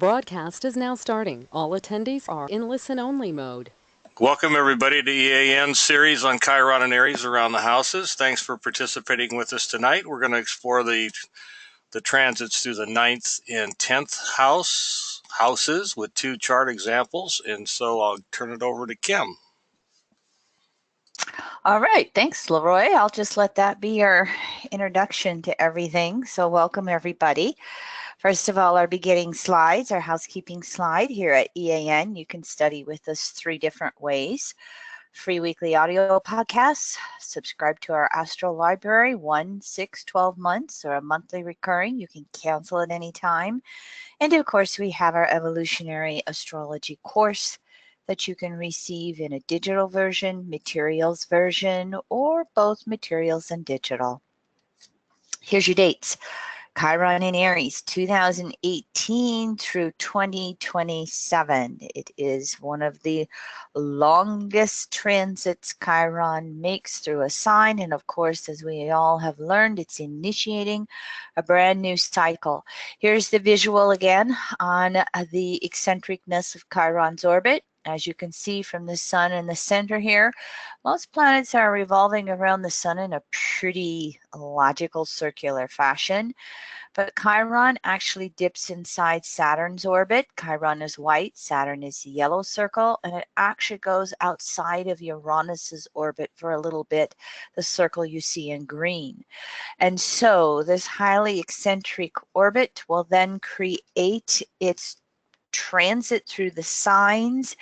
Broadcast is now starting. All attendees are in listen-only mode. Welcome, everybody, to EAN's series on Chiron and Aries around the houses. Thanks for participating with us tonight. We're going to explore the transits through the 9th and 10th houses with 2 chart examples. And so I'll turn it over to Kim. All right, thanks, Leroy. I'll just let that be our introduction to everything. So welcome, everybody. First of all, our beginning slides, our housekeeping slide here at EAN. You can study with us 3 different ways. Free weekly audio podcasts, subscribe to our astral library, 1, 6, 12 months, or a monthly recurring. You can cancel at any time. And of course, we have our Evolutionary astrology course that you can receive in a digital version, materials version, or both materials and digital. Here's your dates. Chiron in Aries, 2018 through 2027. It is one of the longest transits Chiron makes through a sign. And of course, as we all have learned, it's initiating a brand new cycle. Here's the visual again on the eccentricness of Chiron's orbit. As you can see from the sun in the center here, most planets are revolving around the sun in a pretty logical circular fashion. But Chiron actually dips inside Saturn's orbit. Chiron is white, Saturn is the yellow circle, and it actually goes outside of Uranus's orbit for a little bit, the circle you see in green. And so this highly eccentric orbit will then create its transit through the signs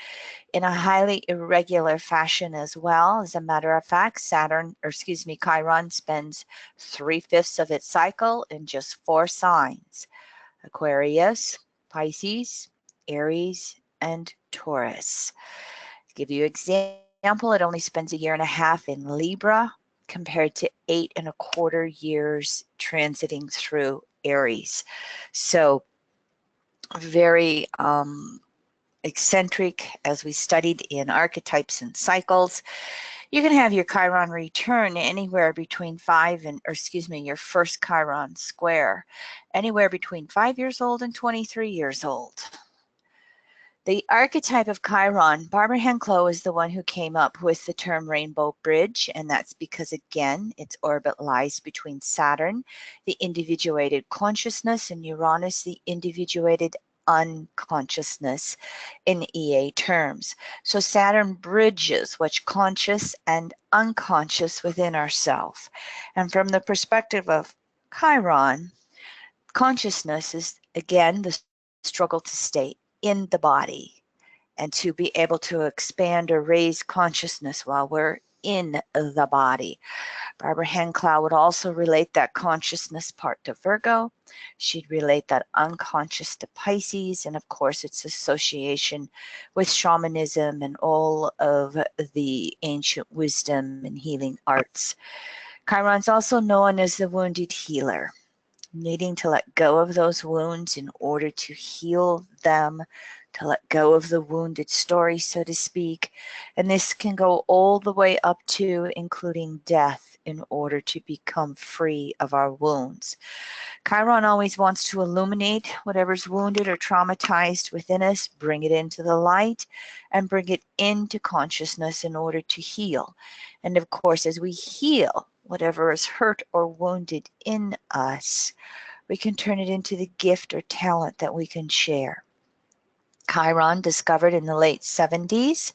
in a highly irregular fashion as well. As a matter of fact, Chiron spends 3/5 of its cycle in just 4 signs: Aquarius, Pisces, Aries, and Taurus. To give you an example, it only spends 1.5 years in Libra compared to 8.25 years transiting through Aries. So very eccentric, as we studied in archetypes and cycles. You can have your Chiron return anywhere between your first Chiron square, anywhere between 5 years old and 23 years old. The archetype of Chiron, Barbara Henklow is the one who came up with the term rainbow bridge, and that's because, again, its orbit lies between Saturn, the individuated consciousness, and Uranus, the individuated unconsciousness in EA terms. So Saturn bridges what's conscious and unconscious within ourselves. And from the perspective of Chiron, consciousness is, again, the struggle to stay in the body and to be able to expand or raise consciousness while we're in the body. Barbara Henklow would also relate that consciousness part to Virgo. She'd relate that unconscious to Pisces, and of course its association with shamanism and all of the ancient wisdom and healing arts. Chiron's also known as the wounded healer, needing to let go of those wounds in order to heal them, to let go of the wounded story, so to speak. And this can go all the way up to including death in order to become free of our wounds. Chiron always wants to illuminate whatever's wounded or traumatized within us, bring it into the light, and bring it into consciousness in order to heal. And of course, as we heal whatever is hurt or wounded in us, we can turn it into the gift or talent that we can share. Chiron, discovered in the late 70s.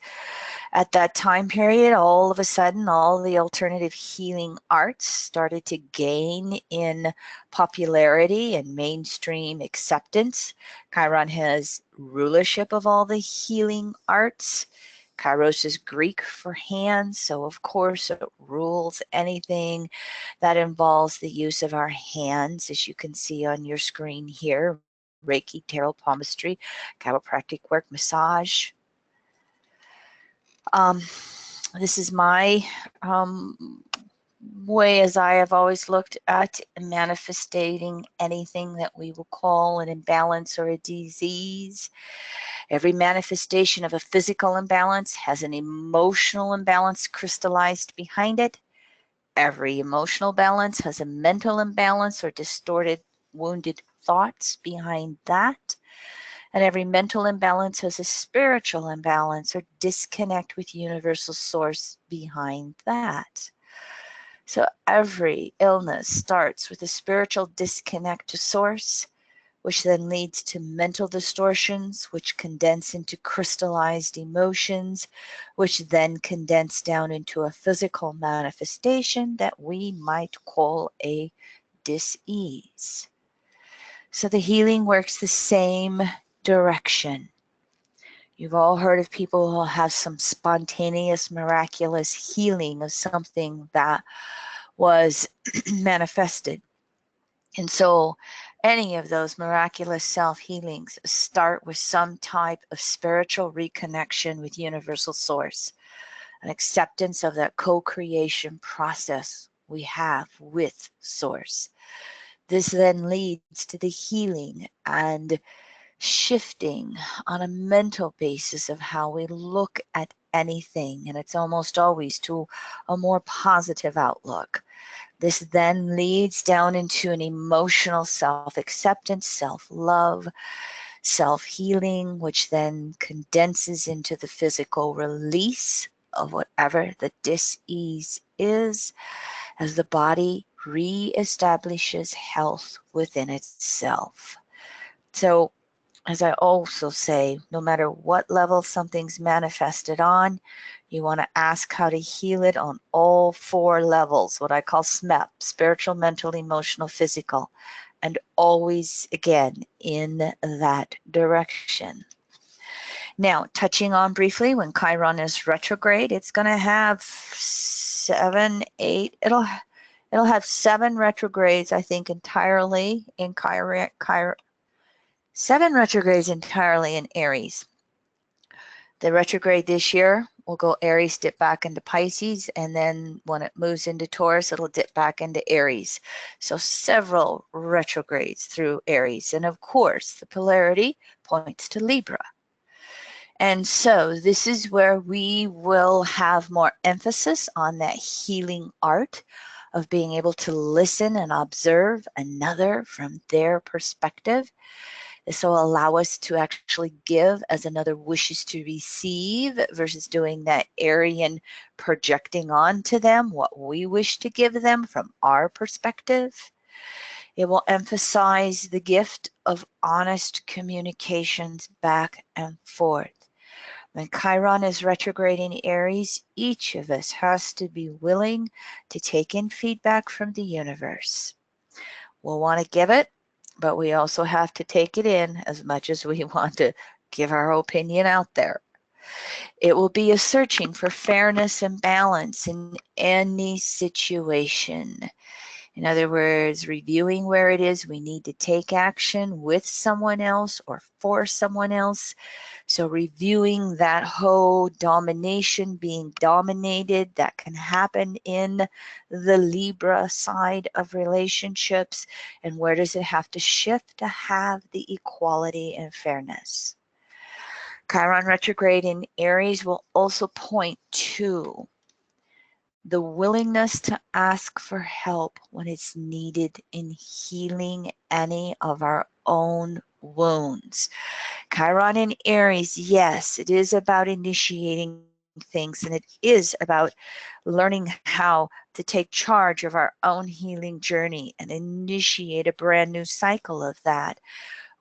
At that time period, all of a sudden, all the alternative healing arts started to gain in popularity and mainstream acceptance. Chiron has rulership of all the healing arts. Kairos is Greek for hands, so of course it rules anything that involves the use of our hands, as you can see on your screen here. Reiki, tarot, palmistry, chiropractic work, massage. This is my way, as I have always looked at manifesting anything that we will call an imbalance or a disease. Every manifestation of a physical imbalance has an emotional imbalance crystallized behind it. Every emotional balance has a mental imbalance or distorted, wounded thoughts behind that. And every mental imbalance has a spiritual imbalance or disconnect with universal source behind that. So every illness starts with a spiritual disconnect to source, which then leads to mental distortions, which condense into crystallized emotions, which then condense down into a physical manifestation that we might call a dis-ease. So the healing works the same direction. You've all heard of people who have some spontaneous, miraculous healing of something that was manifested. And so any of those miraculous self-healings start with some type of spiritual reconnection with universal source, an acceptance of that co-creation process we have with source. This then leads to the healing and shifting on a mental basis of how we look at anything, and it's almost always to a more positive outlook. This then leads down into an emotional self-acceptance, self-love, self-healing, which then condenses into the physical release of whatever the dis-ease is, as the body reestablishes health within itself. So, as I also say, no matter what level something's manifested on, you want to ask how to heal it on all 4 levels, what I call SMEP, spiritual, mental, emotional, physical, and always, again, in that direction. Now, touching on briefly, when Chiron is retrograde, it's going to have 7, 8, it'll have 7 retrogrades, I think, entirely in Chiron. 7 retrogrades entirely in Aries. The retrograde this year will go Aries, dip back into Pisces, and then when it moves into Taurus, it'll dip back into Aries. So several retrogrades through Aries. And of course, the polarity points to Libra. And so this is where we will have more emphasis on that healing art of being able to listen and observe another from their perspective. This will allow us to actually give as another wishes to receive versus doing that Aryan projecting onto them what we wish to give them from our perspective. It will emphasize the gift of honest communications back and forth. When Chiron is retrograde in Aries, each of us has to be willing to take in feedback from the universe. We'll want to give it, but we also have to take it in as much as we want to give our opinion out there. It will be a searching for fairness and balance in any situation. In other words, reviewing where it is we need to take action with someone else or for someone else. So reviewing that whole domination, being dominated, that can happen in the Libra side of relationships, and where does it have to shift to have the equality and fairness. Chiron retrograde in Aries will also point to the willingness to ask for help when it's needed in healing any of our own wounds. Chiron in Aries, yes, it is about initiating things, and it is about learning how to take charge of our own healing journey and initiate a brand new cycle of that.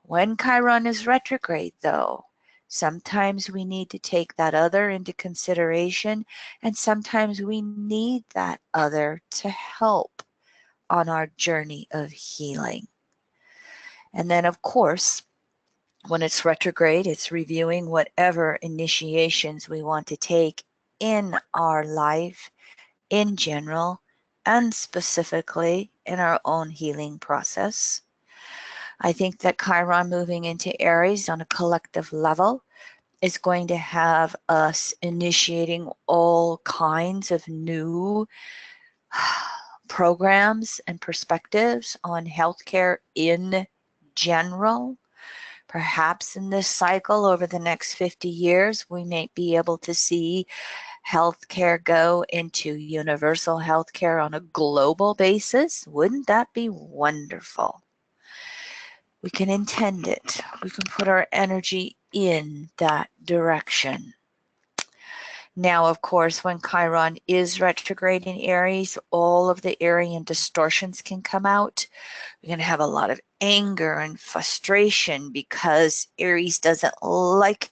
When Chiron is retrograde, though, sometimes we need to take that other into consideration, and sometimes we need that other to help on our journey of healing. And then, of course, when it's retrograde, it's reviewing whatever initiations we want to take in our life in general and specifically in our own healing process. I think that Chiron moving into Aries on a collective level is going to have us initiating all kinds of new programs and perspectives on healthcare in general. Perhaps in this cycle over the next 50 years, we may be able to see healthcare go into universal healthcare on a global basis. Wouldn't that be wonderful? we can intend it. We can put our energy in that direction. Now, of course, when Chiron is retrograde in Aries, all of the Aryan distortions can come out. We're going to have a lot of anger and frustration because Aries doesn't like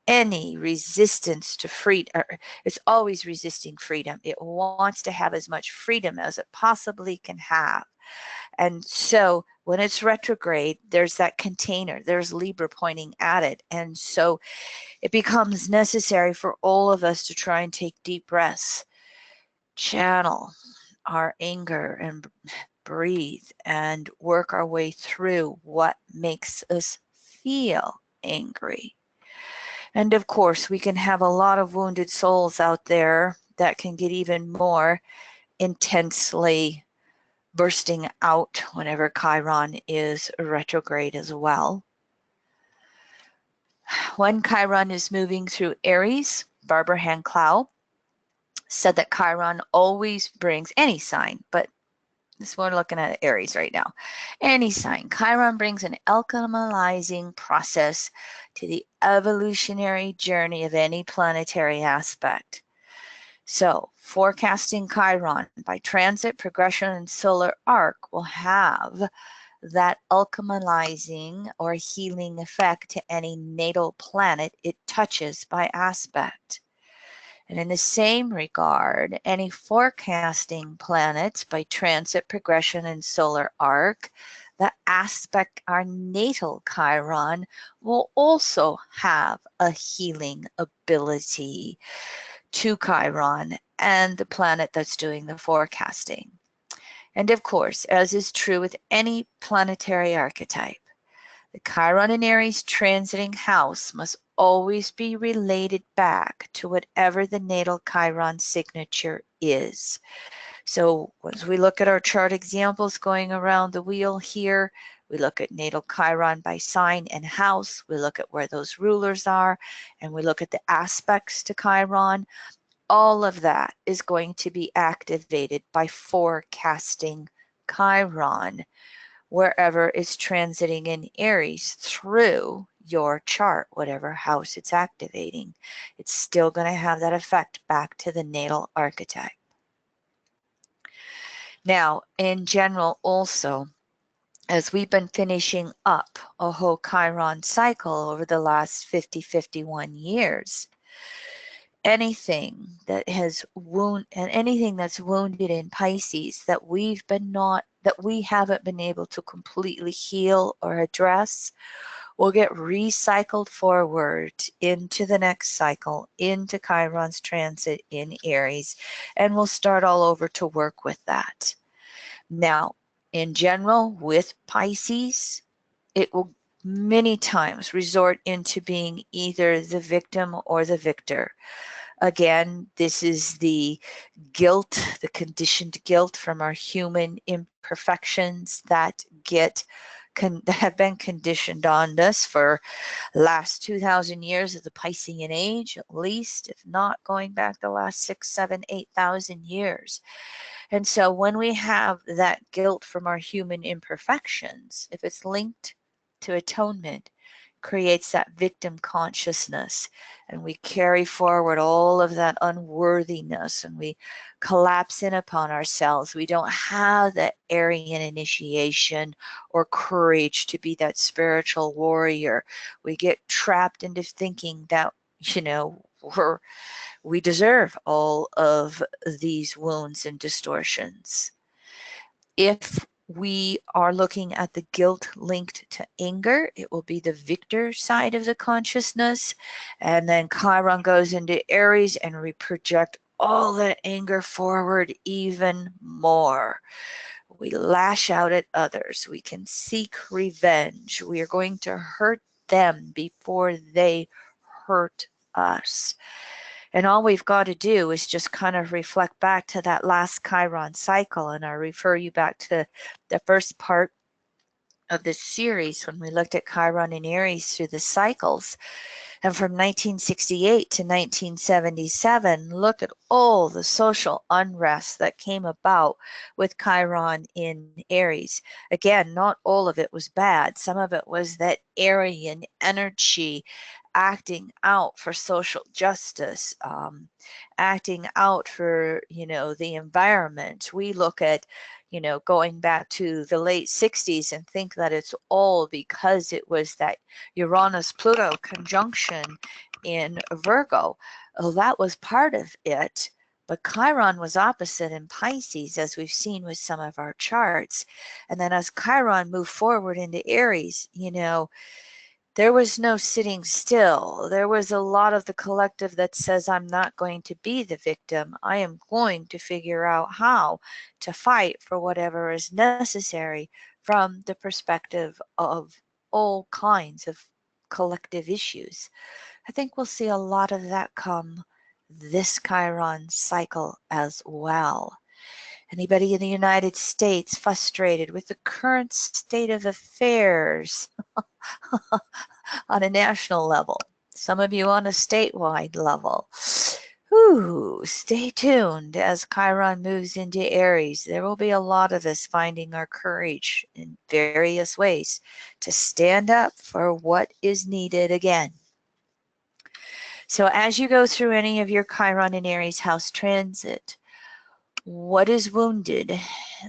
any resistance to freedom. It's always resisting freedom. It wants to have as much freedom as it possibly can have. And so when it's retrograde, there's that container, there's Libra pointing at it. And so it becomes necessary for all of us to try and take deep breaths, channel our anger and breathe and work our way through what makes us feel angry. And of course, we can have a lot of wounded souls out there that can get even more intensely bursting out whenever Chiron is retrograde as well. When Chiron is moving through Aries, Barbara Hand-Clow said that Chiron always brings any sign, but this we're looking at Aries right now. Any sign. Chiron brings an alchemizing process to the evolutionary journey of any planetary aspect. So forecasting Chiron by transit, progression, and solar arc will have that alchemizing or healing effect to any natal planet it touches by aspect. And in the same regard, any forecasting planets by transit, progression, and solar arc that aspect our natal Chiron will also have a healing ability to Chiron and the planet that's doing the forecasting. And of course, as is true with any planetary archetype, the Chiron in Aries transiting house must always be related back to whatever the natal Chiron signature is. So once we look at our chart examples going around the wheel here, we look at natal Chiron by sign and house, we look at where those rulers are, and we look at the aspects to Chiron. All of that is going to be activated by forecasting Chiron wherever it's transiting in Aries through your chart, whatever house it's activating. It's still going to have that effect back to the natal archetype. Now, in general also, as we've been finishing up a whole Chiron cycle over the last 51 years, anything that has anything that's wounded in Pisces that we haven't been able to completely heal or address will get recycled forward into the next cycle, into Chiron's transit in Aries, and we'll start all over to work with that. Now, in general, with Pisces, it will many times resort into being either the victim or the victor. Again, this is the guilt, the conditioned guilt from our human imperfections that have been conditioned on us for last 2,000 years of the Piscean age, at least, if not going back the last 6, 7, 8,000 years. And so when we have that guilt from our human imperfections, if it's linked to atonement, creates that victim consciousness, and we carry forward all of that unworthiness, and we collapse in upon ourselves. We don't have that Aryan initiation or courage to be that spiritual warrior. We get trapped into thinking that, we deserve all of these wounds and distortions. If we are looking at the guilt linked to anger, it will be the victor side of the consciousness. And then Chiron goes into Aries and we project all that anger forward even more. We lash out at others. We can seek revenge. We are going to hurt them before they hurt us. And all we've got to do is just kind of reflect back to that last Chiron cycle. And I refer you back to the first part of this series when we looked at Chiron and Aries through the cycles. And from 1968 to 1977, look at all the social unrest that came about with Chiron in Aries. Again, not all of it was bad. Some of it was that Aryan energy acting out for social justice, acting out for, the environment. We look at, going back to the late 60s and think that it's all because it was that Uranus-Pluto conjunction in Virgo. Oh, that was part of it. But Chiron was opposite in Pisces, as we've seen with some of our charts. And then as Chiron moved forward into Aries, there was no sitting still. There was a lot of the collective that says, I'm not going to be the victim. I am going to figure out how to fight for whatever is necessary from the perspective of all kinds of collective issues. I think we'll see a lot of that come this Chiron cycle as well. Anybody in the United States frustrated with the current state of affairs on a national level? Some of you on a statewide level. Ooh, stay tuned as Chiron moves into Aries. There will be a lot of us finding our courage in various ways to stand up for what is needed again. So as you go through any of your Chiron and Aries house transit, what is wounded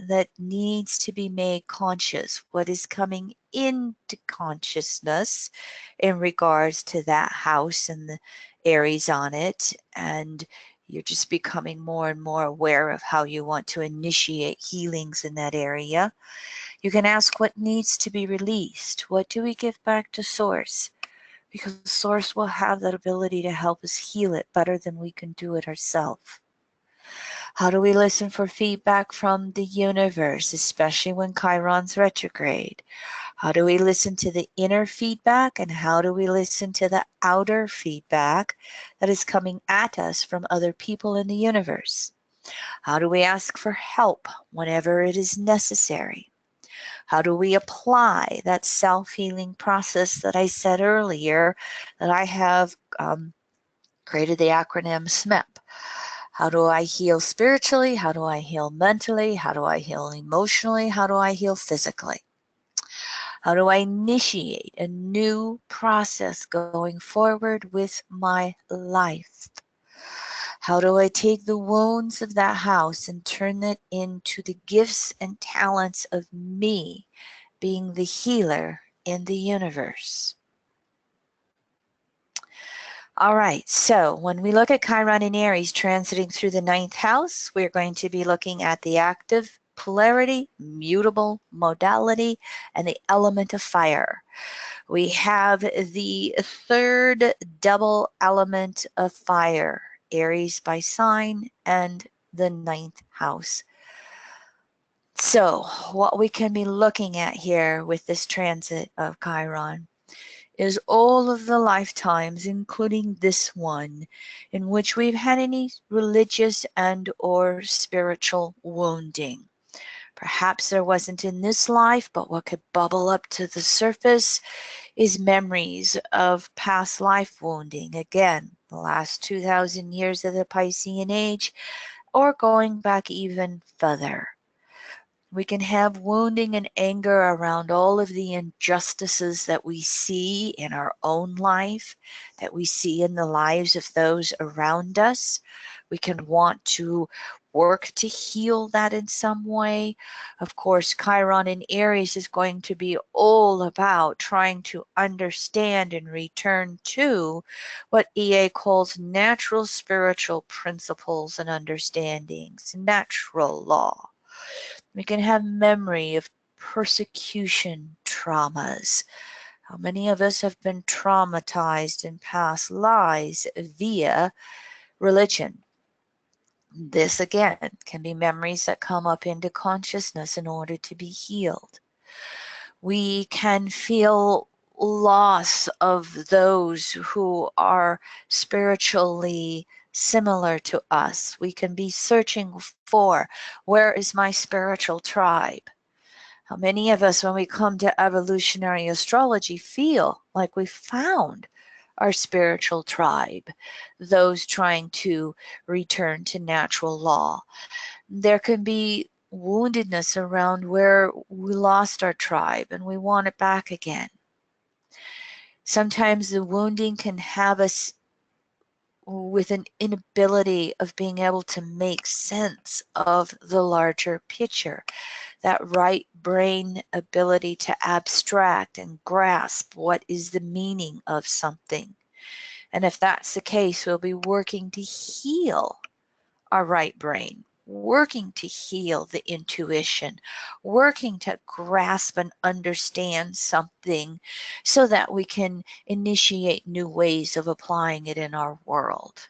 that needs to be made conscious? What is coming into consciousness in regards to that house and the Aries on it? And you're just becoming more and more aware of how you want to initiate healings in that area. You can ask what needs to be released. What do we give back to Source? Because Source will have that ability to help us heal it better than we can do it ourselves. How do we listen for feedback from the universe, especially when Chiron's retrograde? How do we listen to the inner feedback, and how do we listen to the outer feedback that is coming at us from other people in the universe? How do we ask for help whenever it is necessary? How do we apply that self-healing process that I said earlier that I have created the acronym SMEP? How do I heal spiritually? How do I heal mentally? How do I heal emotionally? How do I heal physically? How do I initiate a new process going forward with my life? How do I take the wounds of that house and turn it into the gifts and talents of me being the healer in the universe? All right, so when we look at Chiron in Aries transiting through the 9th house, we're going to be looking at the active polarity, mutable modality, and the element of fire. We have the third double element of fire, Aries by sign, and the 9th house. So what we can be looking at here with this transit of Chiron is all of the lifetimes, including this one, in which we've had any religious and or spiritual wounding. Perhaps there wasn't in this life, but what could bubble up to the surface is memories of past life wounding. Again, the last 2,000 years of the Piscean age, or going back even further. We can have wounding and anger around all of the injustices that we see in our own life, that we see in the lives of those around us. We can want to work to heal that in some way. Of course, Chiron in Aries is going to be all about trying to understand and return to what EA calls natural spiritual principles and understandings, natural law. We can have memory of persecution traumas. How many of us have been traumatized in past lives via religion? This again can be memories that come up into consciousness in order to be healed. We can feel loss of those who are spiritually similar to us. We can be searching for, where is my spiritual tribe? How many of us, when we come to evolutionary astrology, feel like we found our spiritual tribe, those trying to return to natural law. There can be woundedness around where we lost our tribe and we want it back again. Sometimes the wounding can have us with an inability of being able to make sense of the larger picture, that right brain ability to abstract and grasp what is the meaning of something. And if that's the case, we'll be working to heal our right brain, working to heal the intuition, working to grasp and understand something so that we can initiate new ways of applying it in our world.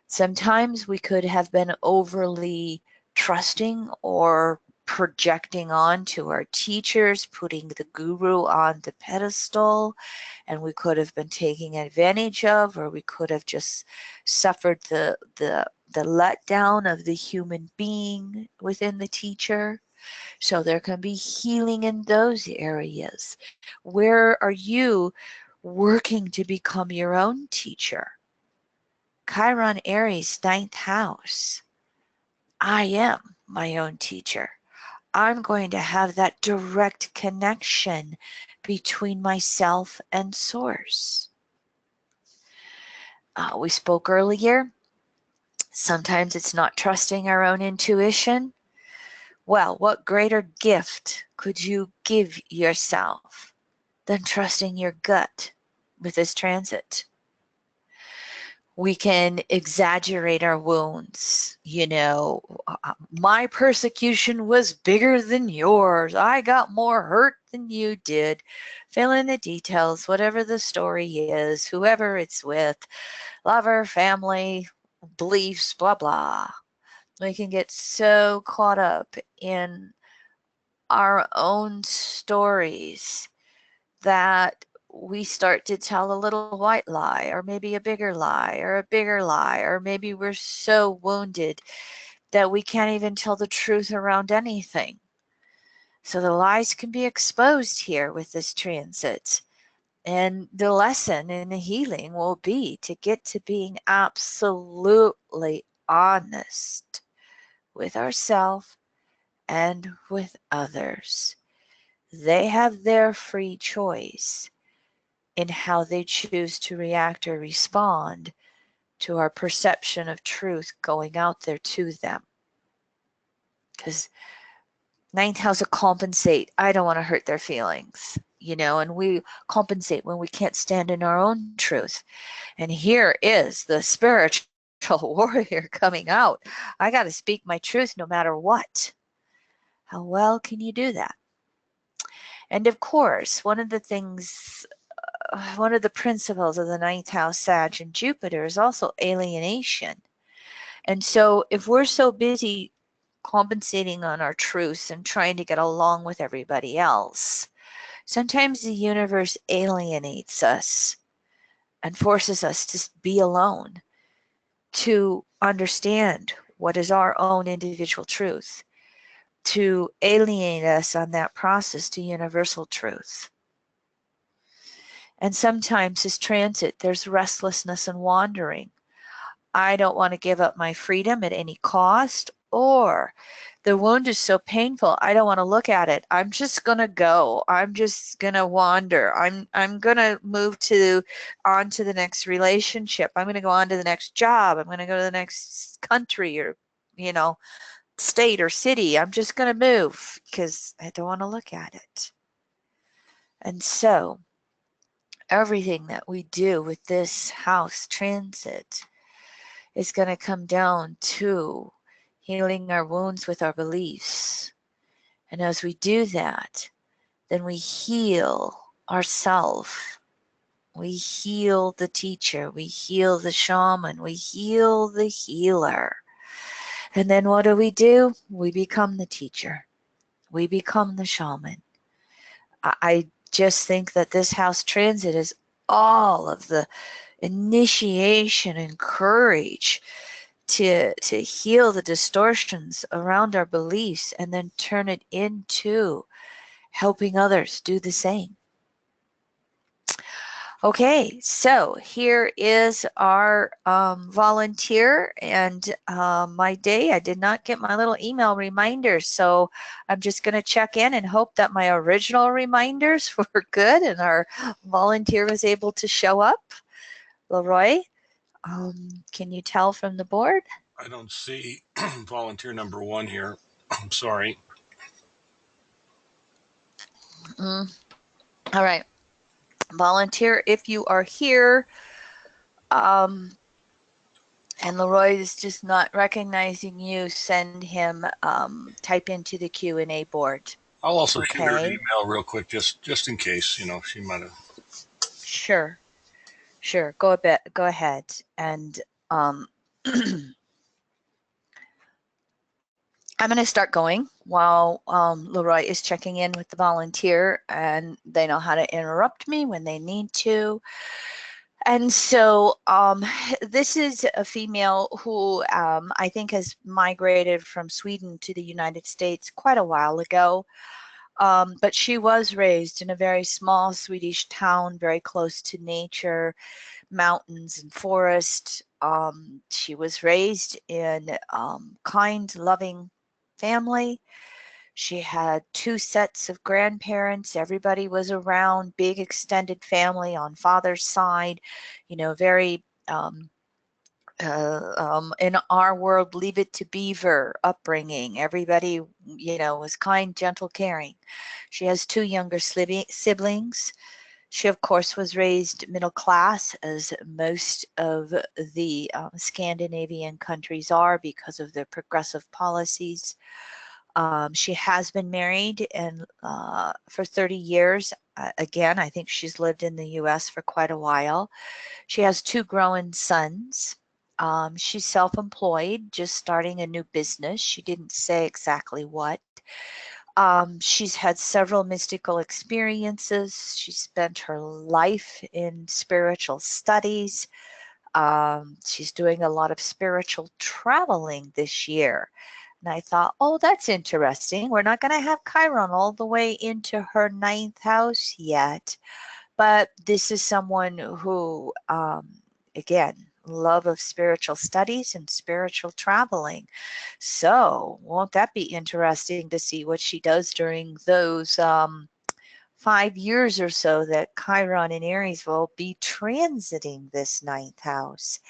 Sometimes we could have been overly trusting or projecting on to our teachers, putting the guru on the pedestal, and we could have been taking advantage of, or we could have just suffered the letdown of the human being within the teacher. So there can be healing in those areas. Where are you working to become your own teacher? Chiron, Aries, 9th house. I am my own teacher. I'm going to have that direct connection between myself and source. We spoke earlier. Sometimes it's not trusting our own intuition. Well, what greater gift could you give yourself than trusting your gut with this transit? We can exaggerate our wounds. You know, my persecution was bigger than yours. I got more hurt than you did. Fill in the details, whatever the story is, whoever it's with, lover, family, beliefs, blah, blah. We can get so caught up in our own stories that we start to tell a little white lie, or maybe a bigger lie, or a bigger lie, or maybe we're so wounded that we can't even tell the truth around anything. So the lies can be exposed here with this transit. And the lesson in the healing will be to get to being absolutely honest with ourselves and with others. They have their free choice in how they choose to react or respond to our perception of truth going out there to them. Because 9th house will compensate. I don't want to hurt their feelings, you know, and we compensate when we can't stand in our own truth. And here is the spiritual warrior coming out. I got to speak my truth no matter what. How well can you do that? And of course, one of the principles of the 9th house, Sag and Jupiter, is also alienation. And so if we're so busy compensating on our truths and trying to get along with everybody else, sometimes the universe alienates us and forces us to be alone, to understand what is our own individual truth, to alienate us on that process to universal truth. And sometimes this transit, there's restlessness and wandering. I don't want to give up my freedom at any cost, or the wound is so painful, I don't want to look at it. I'm just going to go. I'm just going to wander. I'm going to move on to the next relationship. I'm going to go on to the next job. I'm going to go to the next country or, you know, state or city. I'm just going to move because I don't want to look at it. And so everything that we do with this house transit is going to come down to healing our wounds with our beliefs. And as we do that, then we heal ourselves. We heal the teacher. We heal the shaman. We heal the healer. And then what do? We become the teacher. We become the shaman. I just think that this house transit is all of the initiation and courage to heal the distortions around our beliefs and then turn it into helping others do the same. Okay, so here is our volunteer and my day. I did not get my little email reminders, so I'm just going to check in and hope that my original reminders were good and our volunteer was able to show up. Leroy, can you tell from the board? I don't see volunteer number 1 here. I'm sorry. All right, volunteer, if you are here, and Leroy is just not recognizing you, send him, type into the Q&A board. I'll also shoot her an Okay, email real quick, just in case, she might have. sure, go ahead. And I'm going to start going while Leroy is checking in with the volunteer, and they know how to interrupt me when they need to. And so this is a female who I think has migrated from Sweden to the United States quite a while ago. But she was raised in a very small Swedish town, very close to nature, mountains and forest. She was raised in kind, loving family. She had 2 sets of grandparents. Everybody was around, big extended family on father's side, very in our world, leave it to beaver upbringing. Everybody, was kind, gentle, caring. She has 2 younger siblings. She, of course, was raised middle class, as most of the Scandinavian countries are because of their progressive policies. She has been married and for 30 years. Again, I think she's lived in the U.S. for quite a while. She has 2 grown sons. She's self-employed, just starting a new business. She didn't say exactly what. She's had several mystical experiences. She spent her life in spiritual studies. She's doing a lot of spiritual traveling this year. And I thought, oh, that's interesting. We're not going to have Chiron all the way into her 9th house yet. But this is someone who, again, love of spiritual studies and spiritual traveling. So won't that be interesting to see what she does during those 5 years or so that Chiron in Aries will be transiting this 9th house.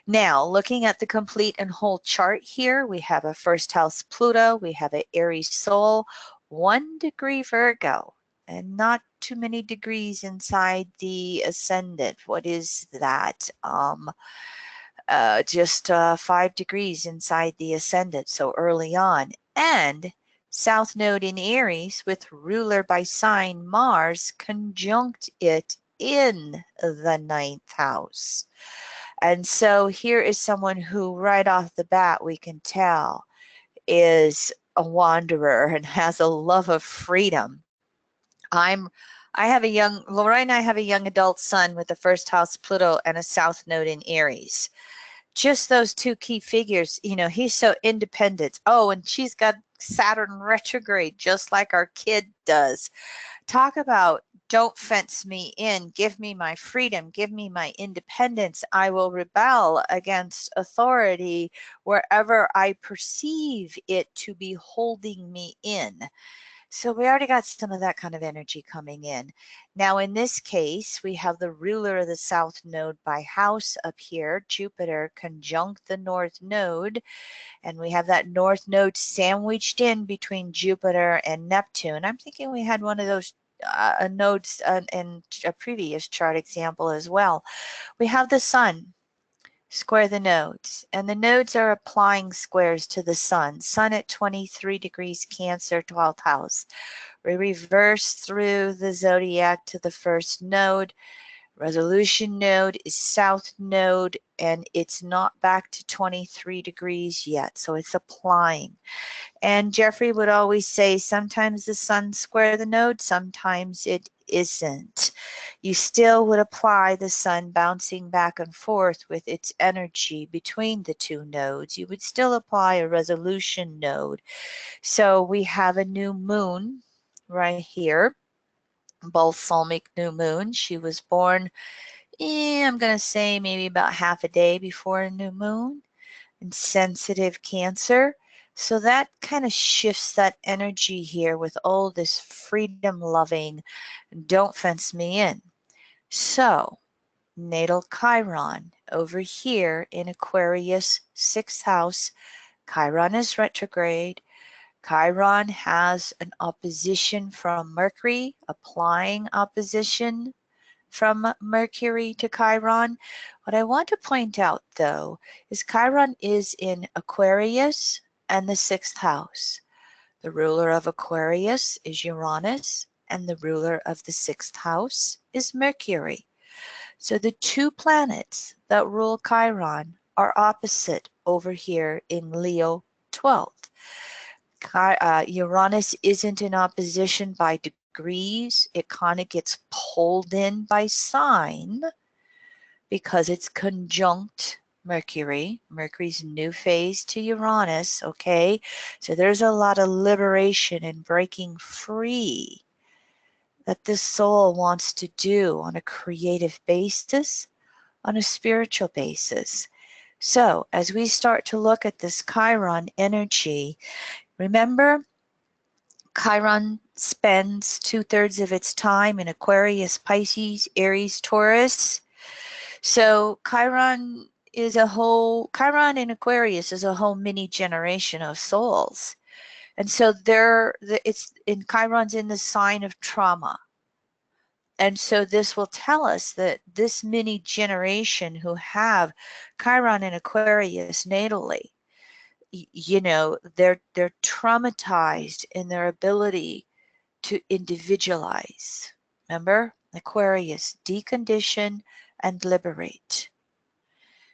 Now, looking at the complete and whole chart here, we have a 1st house Pluto, we have an Aries Sol, 1 degree Virgo, and not too many degrees inside the ascendant. What is that? Just 5 degrees inside the ascendant, so early on. And South Node in Aries with ruler by sign Mars conjunct it in the 9th house. And so here is someone who right off the bat we can tell is a wanderer and has a love of freedom. Laura and I have a young adult son with the 1st house Pluto and a South Node in Aries. Just those 2 key figures, he's so independent. Oh, and she's got Saturn retrograde, just like our kid does. Talk about don't fence me in, give me my freedom, give me my independence. I will rebel against authority wherever I perceive it to be holding me in. So we already got some of that kind of energy coming in. Now, in this case, we have the ruler of the South Node by house up here, Jupiter conjunct the North Node, and we have that North Node sandwiched in between Jupiter and Neptune. I'm thinking we had one of those nodes in a previous chart example as well. We have the Sun square the nodes, and the nodes are applying squares to the Sun. Sun at 23 degrees Cancer, 12th house. We reverse through the zodiac to the 1st node. Resolution node is South Node, and it's not back to 23 degrees yet, so it's applying. And Jeffrey would always say, sometimes the Sun square the node, sometimes it isn't. You still would apply the Sun bouncing back and forth with its energy between the 2 nodes. You would still apply a resolution node. So we have a new moon right here. balsamic new moon. She was born, I'm going to say maybe about half a day before a new moon, and sensitive Cancer. So that kind of shifts that energy here with all this freedom loving, don't fence me in. So natal Chiron over here in Aquarius, 6th house. Chiron is retrograde. Chiron has an opposition from Mercury, applying opposition from Mercury to Chiron. What I want to point out though is Chiron is in Aquarius and the 6th house. The ruler of Aquarius is Uranus and the ruler of the 6th house is Mercury. So the two planets that rule Chiron are opposite over here in Leo 12th. Uranus isn't in opposition by degrees. It kind of gets pulled in by sign because it's conjunct Mercury. Mercury's new phase to Uranus, okay? So there's a lot of liberation and breaking free that this soul wants to do on a creative basis, on a spiritual basis. So as we start to look at this Chiron energy, remember, Chiron spends 2/3 of its time in Aquarius, Pisces, Aries, Taurus. So Chiron in Aquarius is a whole mini generation of souls. And so Chiron's in the sign of trauma. And so this will tell us that this mini generation who have Chiron in Aquarius natally, they're traumatized in their ability to individualize. Remember, Aquarius, decondition and liberate.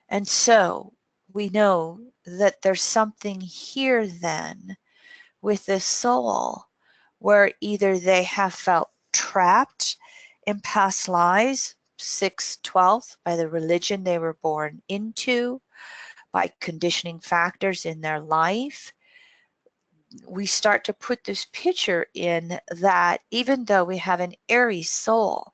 And so we know that there's something here then with this soul where either they have felt trapped in past lives, 6/12, by the religion they were born into, by conditioning factors in their life. We start to put this picture in that even though we have an Aries soul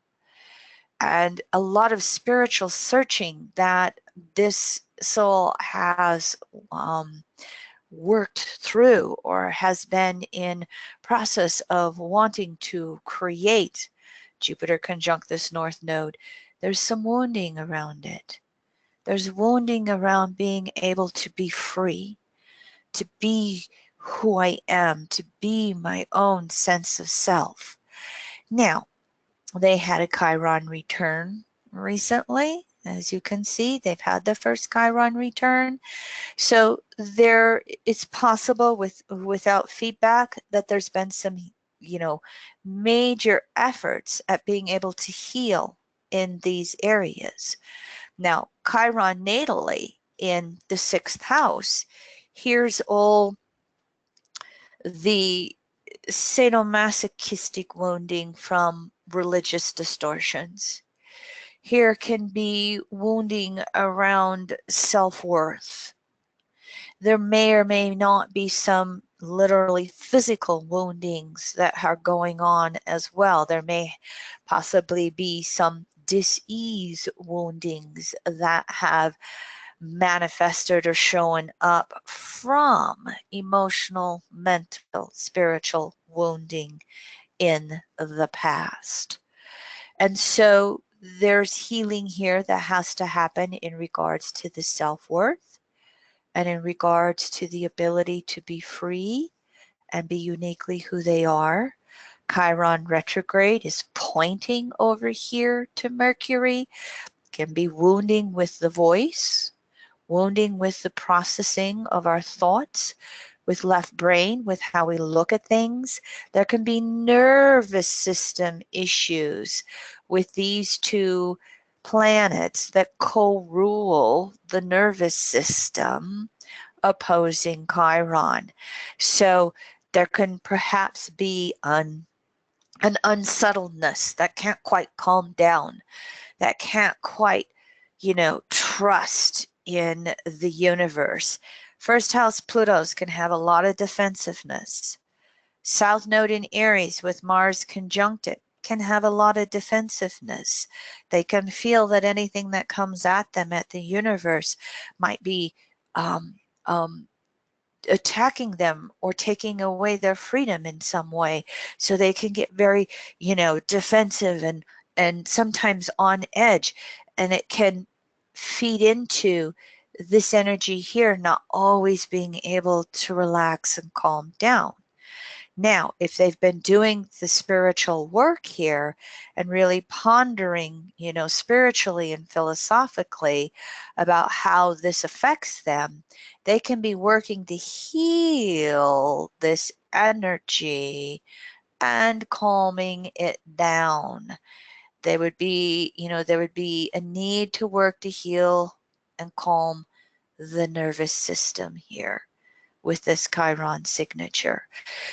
and a lot of spiritual searching that this soul has worked through or has been in process of wanting to create, Jupiter conjunct this north node, there's some wounding around it. There's wounding around being able to be free, to be who I am, to be my own sense of self. Now, they had a Chiron return recently. As you can see, they've had the first Chiron return. So it's possible without feedback that there's been some, major efforts at being able to heal in these areas. Now, Chiron natally in the 6th house, here's all the sadomasochistic wounding from religious distortions. Here can be wounding around self-worth. There may or may not be some literally physical woundings that are going on as well. There may possibly be some dis-ease woundings that have manifested or shown up from emotional, mental, spiritual wounding in the past. And so there's healing here that has to happen in regards to the self-worth and in regards to the ability to be free and be uniquely who they are. Chiron retrograde is pointing over here to Mercury, can be wounding with the voice, wounding with the processing of our thoughts, with left brain, with how we look at things. There can be nervous system issues with these two planets that co-rule the nervous system opposing Chiron. So there can perhaps be an unsettledness that can't quite calm down, that can't quite, trust in the universe. First house Plutos can have a lot of defensive. South node in Aries with Mars conjunct it can have a lot of defensiveness. They can feel that anything that comes at them at the universe might be attacking them or taking away their freedom in some way. So they can get very, defensive and sometimes on edge, and it can feed into this energy here not always being able to relax and calm down. Now, if they've been doing the spiritual work here and really pondering, spiritually and philosophically about how this affects them, they can be working to heal this energy and calming it down. There would be a need to work to heal and calm the nervous system here with this Chiron signature.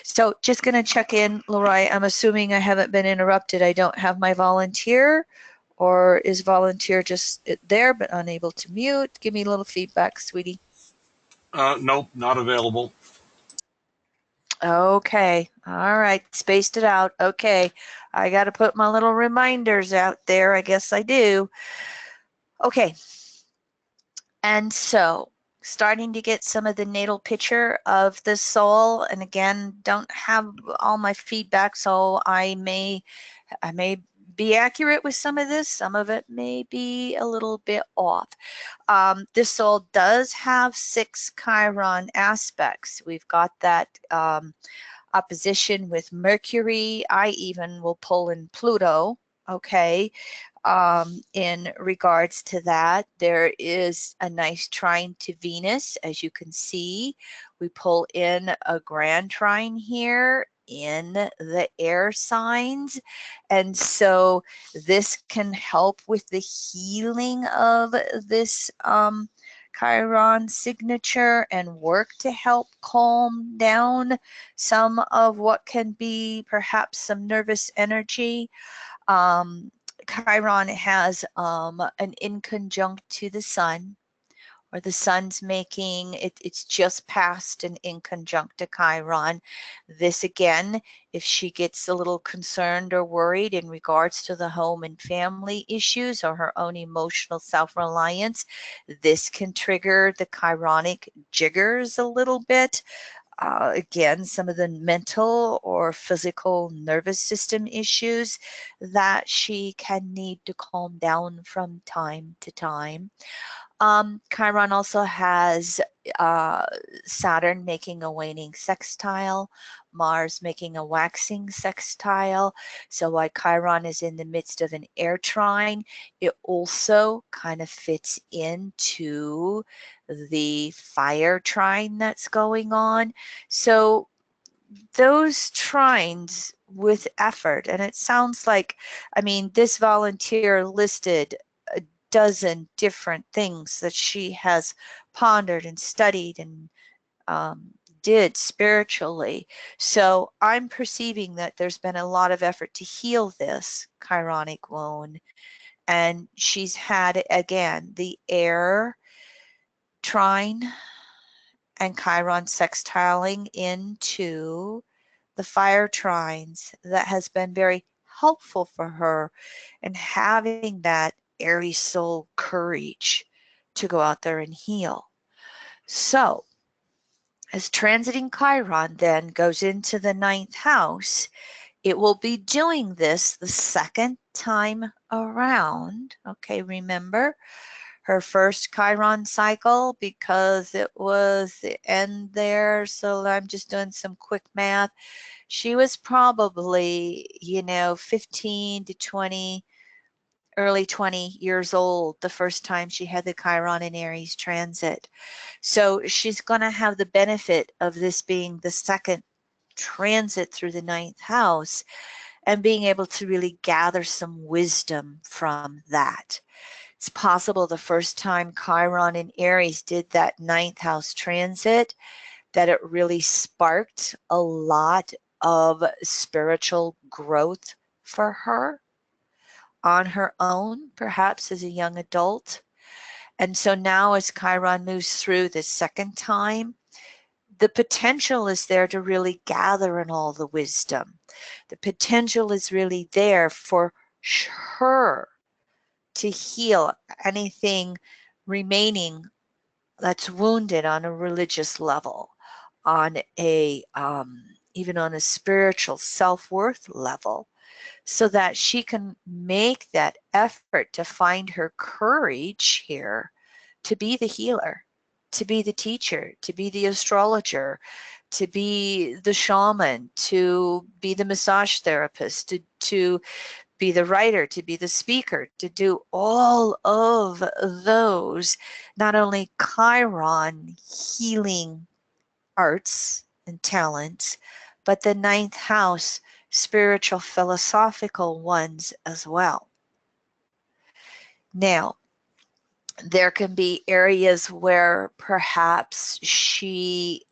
So just going to check in, Leroy. I'm assuming I haven't been interrupted. I don't have my volunteer, or is volunteer just there but unable to mute? Give me a little feedback, sweetie. Nope, not available. Okay. All right. Spaced it out. Okay. I got to put my little reminders out there. I guess I do. Okay. And so starting to get some of the natal picture of the soul. And again, don't have all my feedback, so I may be accurate with some of this. Some of it may be a little bit off. This soul does have 6 Chiron aspects. We've got that opposition with Mercury. I even will pull in Pluto. Okay. In regards to that, there is a nice trine to Venus, as you can see. We pull in a grand trine here in the air signs, and so this can help with the healing of this Chiron signature and work to help calm down some of what can be perhaps some nervous energy. Chiron has an inconjunct to the sun, or the sun's making it, it's just past an inconjunct to Chiron. This again, if she gets a little concerned or worried in regards to the home and family issues or her own emotional self-reliance, this can trigger the Chironic jiggers a little bit. Again, some of the mental or physical nervous system issues that she can need to calm down from time to time. Chiron also has Saturn making a waning sextile, Mars making a waxing sextile. So while Chiron is in the midst of an air trine, it also kind of fits into the fire trine that's going on. So those trines with effort, and it sounds like, I mean, this volunteer listed a dozen different things that she has pondered and studied and did spiritually. So I'm perceiving that there's been a lot of effort to heal this Chironic wound. And she's had, again, the air trine and Chiron sextiling into the fire trines that has been very helpful for her in having that Aries soul courage to go out there and heal. So as transiting Chiron then goes into the 9th house, it will be doing this the second time around. Okay, remember her first Chiron cycle, because it was the end there. So I'm just doing some quick math. She was probably, 15 to 20, early 20 years old the first time she had the Chiron in Aries transit. So she's going to have the benefit of this being the second transit through the 9th house and being able to really gather some wisdom from that. It's possible the first time Chiron in Aries did that 9th house transit that it really sparked a lot of spiritual growth for her on her own, perhaps as a young adult. And so now as Chiron moves through the second time, the potential is there to really gather in all the wisdom. The potential is really there for her to heal anything remaining that's wounded on a religious level, on a even on a spiritual self-worth level, so that she can make that effort to find her courage here to be the healer, to be the teacher, to be the astrologer, to be the shaman, to be the massage therapist, to be the writer, to be the speaker, to do all of those, not only Chiron healing arts and talents, but the ninth house spiritual philosophical ones as well. Now, there can be areas where perhaps she,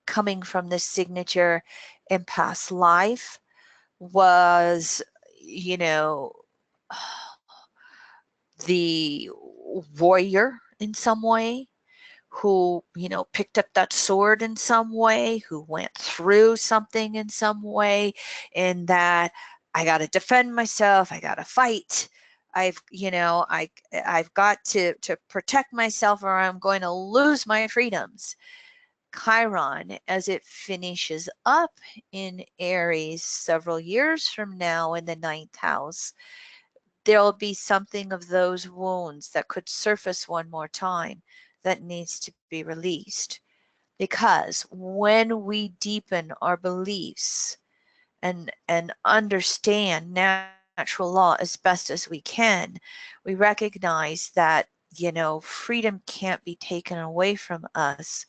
coming from this signature in past life, was, you know, the warrior in some way, who, you know, picked up that sword in some way, who went through something in some way, in that I got to defend myself, I got to fight. I've got to protect myself or I'm going to lose my freedoms. Chiron, as it finishes up in Aries several years from now in the ninth house, there'll be something of those wounds that could surface one more time that needs to be released. Because when we deepen our beliefs and understand natural law as best as we can, we recognize that, you know, freedom can't be taken away from us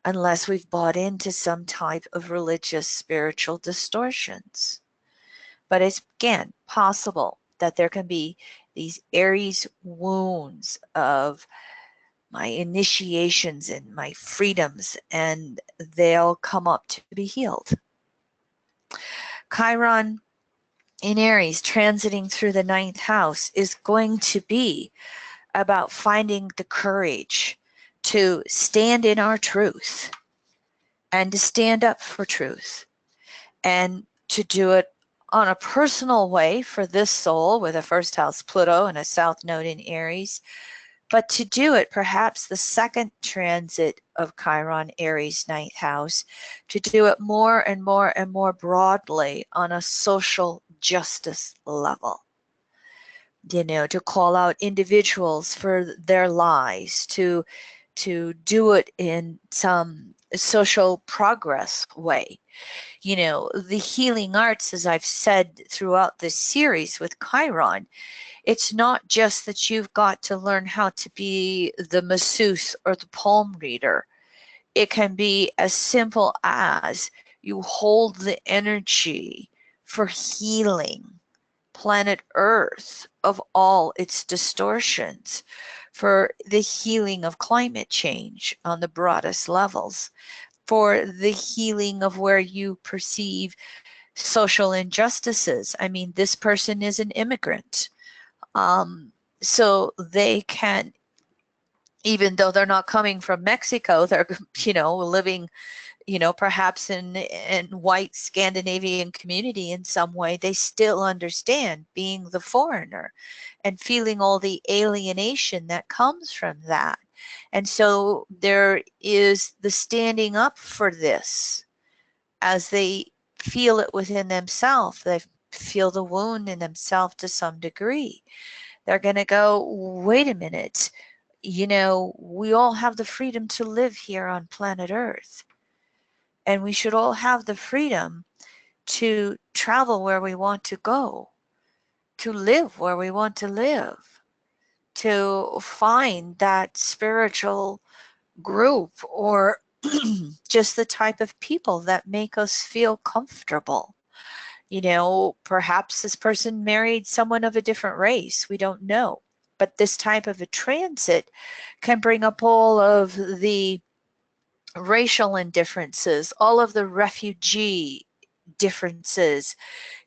unless we've bought into some type of religious spiritual distortions. But it's, again, possible that there can be these Aries wounds of my initiations and my freedoms, and they'll come up to be healed. Chiron in Aries transiting through the ninth house is going to be about finding the courage to stand in our truth and to stand up for truth, and to do it on a personal way for this soul with a first house Pluto and a south node in Aries, but to do it perhaps the second transit of Chiron Aries ninth house, to do it more and more and more broadly on a social justice level. You know, to call out individuals for their lies, to do it in some social progress way. You know, the healing arts, as I've said throughout this series with Chiron, it's not just that you've got to learn how to be the masseuse or the palm reader. It can be as simple as you hold the energy for healing planet Earth of all its distortions, for the healing of climate change on the broadest levels, for the healing of where you perceive social injustices. I mean, this person is an immigrant. So they can, even though they're not coming from Mexico, they're, you know, living, you know, perhaps in white Scandinavian community in some way, they still understand being the foreigner and feeling all the alienation that comes from that. And so there is the standing up for this as they feel it within themselves. They feel the wound in themselves to some degree. They're going to go, wait a minute, you know, we all have the freedom to live here on planet Earth. And we should all have the freedom to travel where we want to go, to live where we want to live, to find that spiritual group or just the type of people that make us feel comfortable. You know, perhaps this person married someone of a different race. We don't know. But this type of a transit can bring up all of the racial indifferences, all of the refugee differences,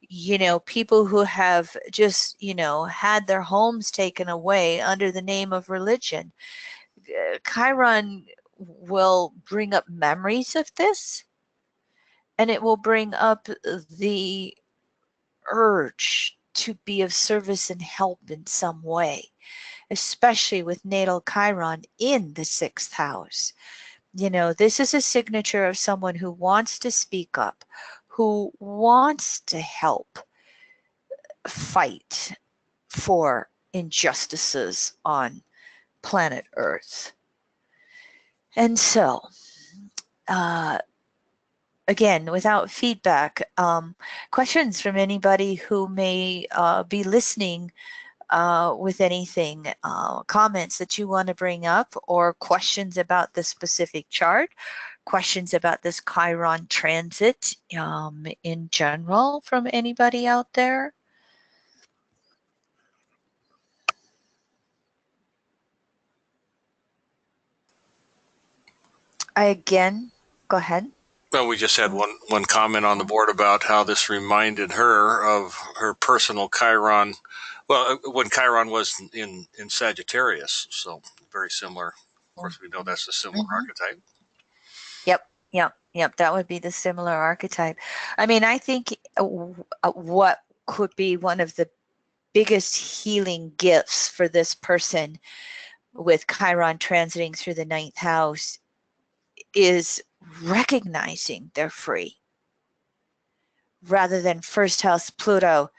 you know, people who have just, you know, had their homes taken away under the name of religion. Chiron will bring up memories of this, and it will bring up the urge to be of service and help in some way, especially with natal Chiron in the 6th house. You know, this is a signature of someone who wants to speak up, who wants to help fight for injustices on planet Earth. And so, again, without feedback, questions from anybody who may be listening with anything, comments that you want to bring up, or questions about the specific chart, questions about this Chiron transit in general from anybody out there? Again, go ahead. Well, we just had one comment on the board about how this reminded her of her personal Chiron. Well, when Chiron was in Sagittarius, so very similar. Of course, we know that's a similar archetype. Yep. That would be the similar archetype. I mean, I think what could be one of the biggest healing gifts for this person with Chiron transiting through the 9th house is recognizing they're free, rather than 1st house Pluto,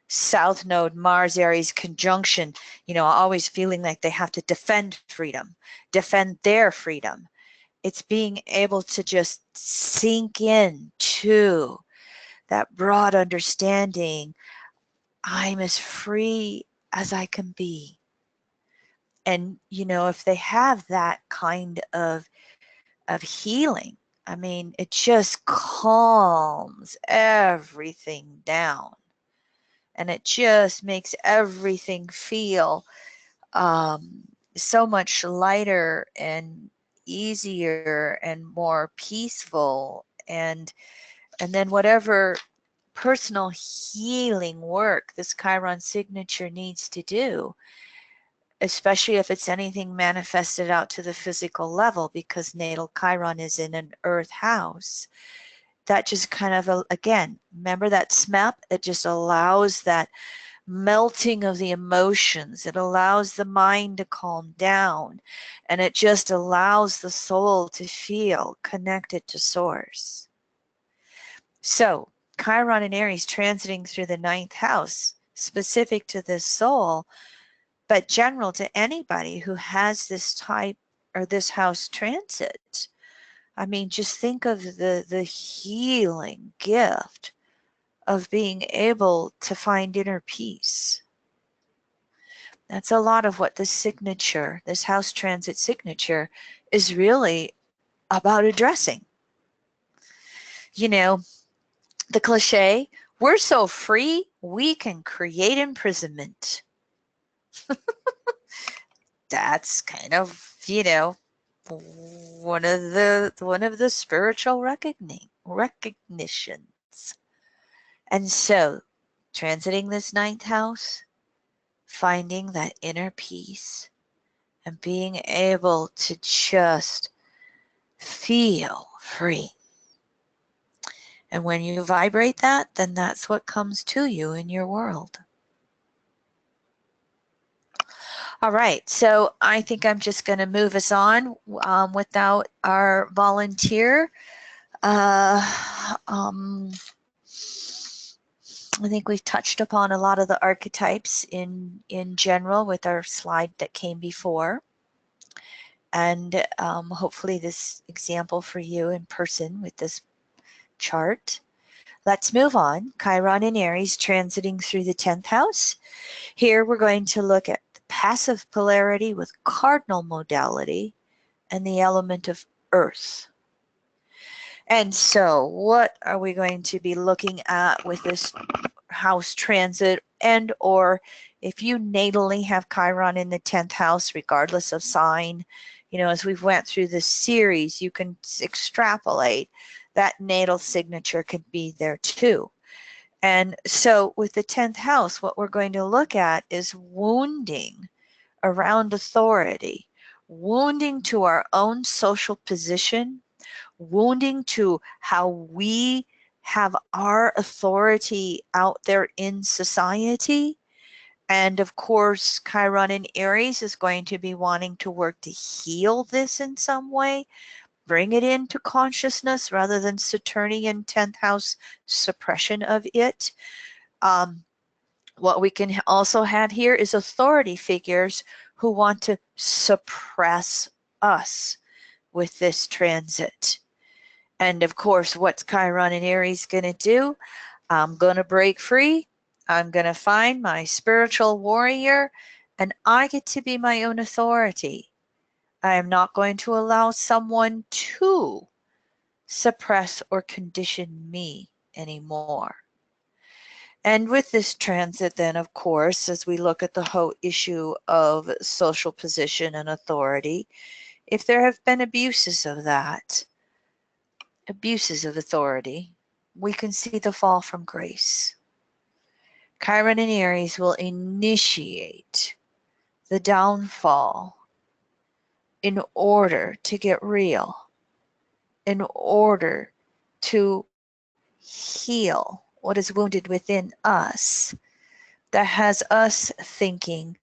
South Node Mars Aries conjunction, you know, always feeling like they have to defend freedom, defend their freedom. It's being able to just sink in to that broad understanding. I'm as free as I can be. And, you know, if they have that kind of healing, I mean, it just calms everything down. And it just makes everything feel so much lighter and easier and more peaceful. And then whatever personal healing work this Chiron signature needs to do, especially if it's anything manifested out to the physical level, because natal Chiron is in an earth house, that just kind of, again, remember that SMEP, it just allows that melting of the emotions. It allows the mind to calm down, and it just allows the soul to feel connected to source. So Chiron and Aries transiting through the 9th house, specific to this soul, but general to anybody who has this type or this house transit. I mean, just think of the healing gift of being able to find inner peace. That's a lot of what this signature, this house transit signature, is really about addressing. You know, the cliche, we're so free, we can create imprisonment. That's kind of, you know, one of the spiritual recognitions. And so, transiting this 9th house, finding that inner peace, and being able to just feel free. And when you vibrate that, then that's what comes to you in your world. All right, so I think I'm just going to move us on without our volunteer. I think we've touched upon a lot of the archetypes in general with our slide that came before. And hopefully this example for you in person with this chart. Let's move on. Chiron in Aries transiting through the 10th house. Here we're going to look at the passive polarity with cardinal modality and the element of earth. And so what are we going to be looking at with this house transit, and or if you natally have Chiron in the 10th house, regardless of sign, you know, as we've went through this series, you can extrapolate that natal signature could be there too. And so with the 10th house, what we're going to look at is wounding around authority, wounding to our own social position, wounding to how we have our authority out there in society. And of course, Chiron in Aries is going to be wanting to work to heal this in some way, bring it into consciousness rather than Saturnian 10th house suppression of it. What we can also have here is authority figures who want to suppress us with this transit. And of course, what's Chiron in Aries going to do? I'm going to break free. I'm going to find my spiritual warrior, and I get to be my own authority. I am not going to allow someone to suppress or condition me anymore. And with this transit then, of course, as we look at the whole issue of social position and authority, if there have been abuses of that, abuses of authority, we can see the fall from grace. Chiron in Aries will initiate the downfall in order to get real, in order to heal what is wounded within us that has us thinking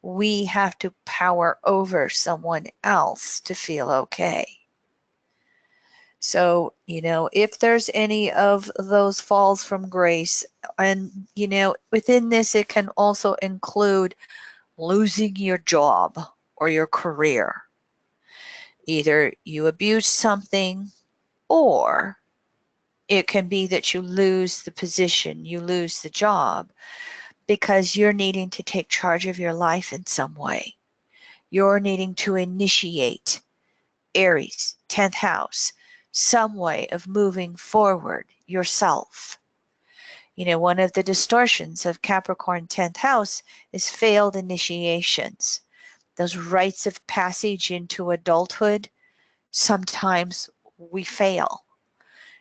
we have to power over someone else to feel okay. So, if there's any of those falls from grace, and, within this, it can also include losing your job or your career. Either you abuse something, or it can be that you lose the position, you lose the job, because you're needing to take charge of your life in some way. You're needing to initiate Aries, 10th house, some way of moving forward yourself. One of the distortions of Capricorn 10th house is failed initiations. Those rites of passage into adulthood, sometimes we fail.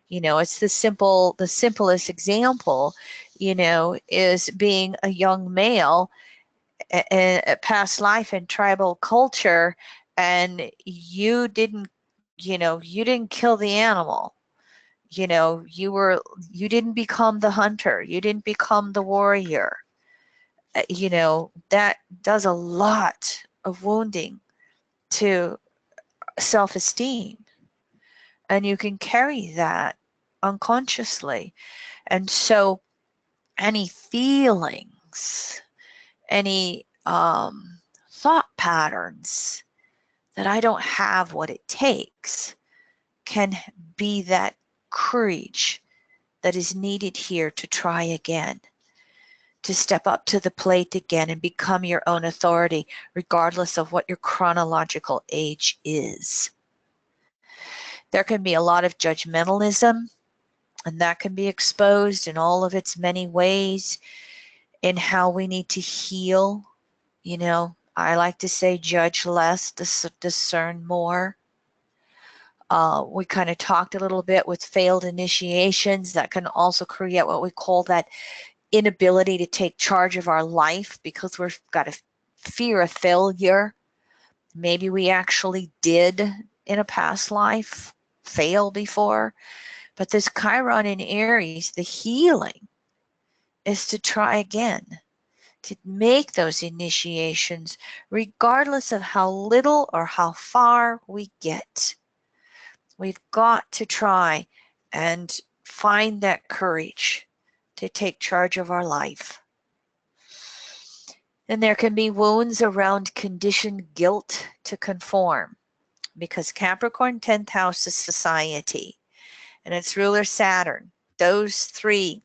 It's the simplest example, is being a young male a past life in tribal culture, and you didn't kill the animal. You didn't become the hunter. You didn't become the warrior. That does a lot of wounding to self-esteem. And you can carry that unconsciously. And so any feelings, any thought patterns that I don't have what it takes can be that courage that is needed here to try again, to step up to the plate again and become your own authority, regardless of what your chronological age is. There can be a lot of judgmentalism, and that can be exposed in all of its many ways in how we need to heal. I like to say judge less, discern more. We kind of talked a little bit with failed initiations that can also create what we call that inability to take charge of our life because we've got a fear of failure. Maybe we actually did in a past life fail before, but this Chiron in Aries, the healing is to try again, to make those initiations regardless of how little or how far we get. We've got to try and find that courage to take charge of our life. And there can be wounds around conditioned guilt to conform, because Capricorn 10th house is society and its ruler Saturn. Those three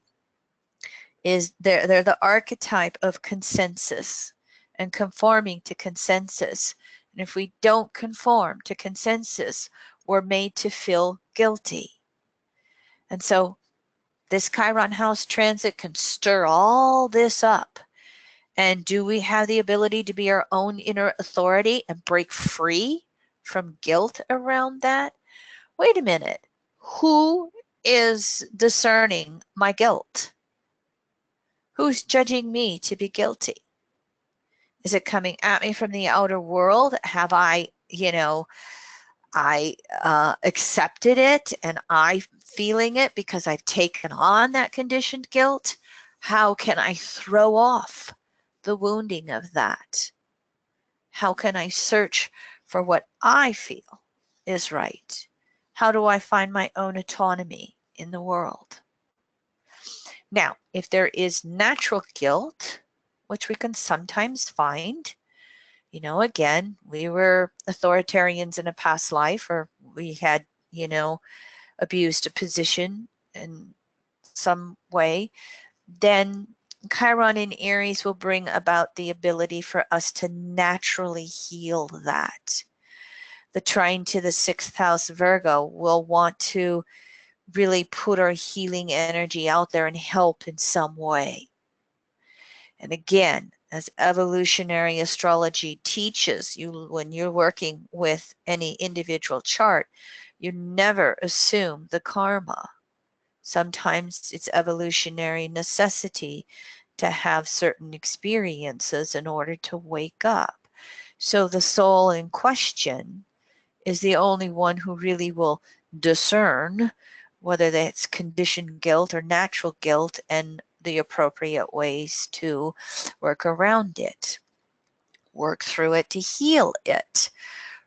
they're the archetype of consensus and conforming to consensus. And if we don't conform to consensus, we're made to feel guilty. And so this Chiron house transit can stir all this up. And do we have the ability to be our own inner authority and break free from guilt around that? Wait a minute. Who is discerning my guilt? Who's judging me to be guilty? Is it coming at me from the outer world? Have I I accepted it and I'm feeling it because I've taken on that conditioned guilt. How can I throw off the wounding of that? How can I search for what I feel is right? How do I find my own autonomy in the world? Now, if there is natural guilt, which we can sometimes find, again, we were authoritarians in a past life, or we had, abused a position in some way, then Chiron in Aries will bring about the ability for us to naturally heal that. The trine to the 6th house Virgo will want to really put our healing energy out there and help in some way. And again, as evolutionary astrology teaches you, when you're working with any individual chart, you never assume the karma. Sometimes it's evolutionary necessity to have certain experiences in order to wake up. So the soul in question is the only one who really will discern whether that's conditioned guilt or natural guilt and the appropriate ways to work around it, work through it to heal it.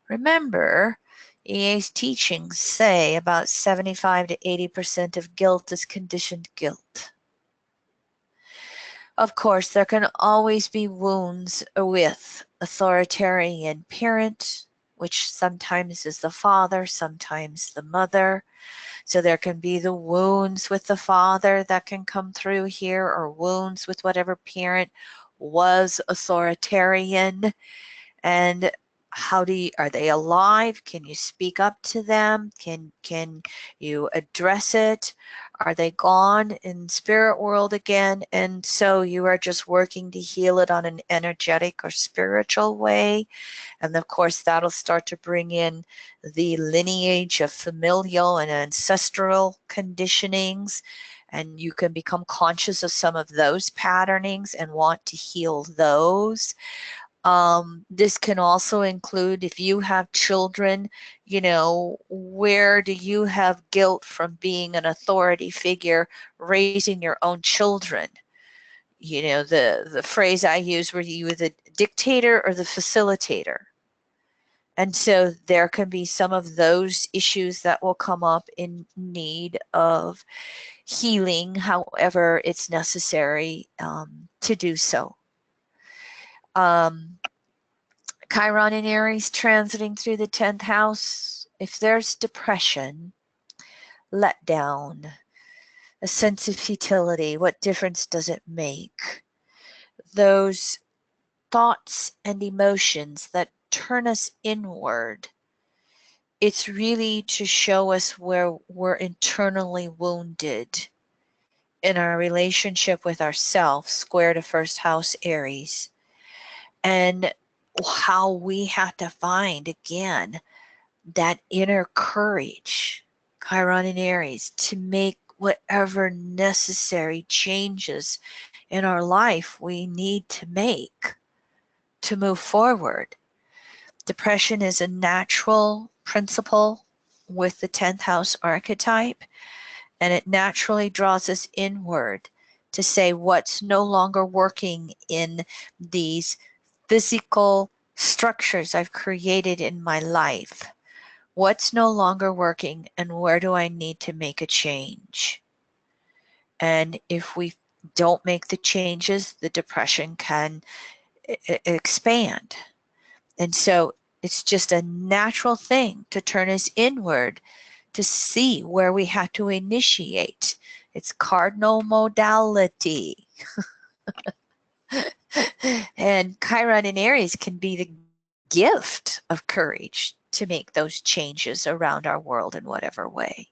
Remember, EA's teachings say about 75 to 80% of guilt is conditioned guilt. Of course, there can always be wounds with authoritarian parent, which sometimes is the father, sometimes the mother. So there can be the wounds with the father that can come through here, or wounds with whatever parent was authoritarian. And are they alive? Can you speak up to them? Can you address it? Are they gone in spirit world again? And so you are just working to heal it on an energetic or spiritual way. And of course, that'll start to bring in the lineage of familial and ancestral conditionings. And you can become conscious of some of those patternings and want to heal those. This can also include if you have children, where do you have guilt from being an authority figure raising your own children? The phrase I use, were you the dictator or the facilitator? And so there can be some of those issues that will come up in need of healing, however it's necessary to do so. Chiron in Aries transiting through the 10th house. If there's depression, letdown, a sense of futility, what difference does it make? Those thoughts and emotions that turn us inward, it's really to show us where we're internally wounded in our relationship with ourselves, square to 1st house Aries, and how we have to find again that inner courage, Chiron in Aries, to make whatever necessary changes in our life we need to make to move forward. Depression is a natural principle with the 10th house archetype, and it naturally draws us inward to say what's no longer working in these physical structures I've created in my life. What's no longer working, and where do I need to make a change? And if we don't make the changes, the depression can expand. And so it's just a natural thing to turn us inward to see where we have to initiate. It's cardinal modality. And Chiron in Aries can be the gift of courage to make those changes around our world in whatever way.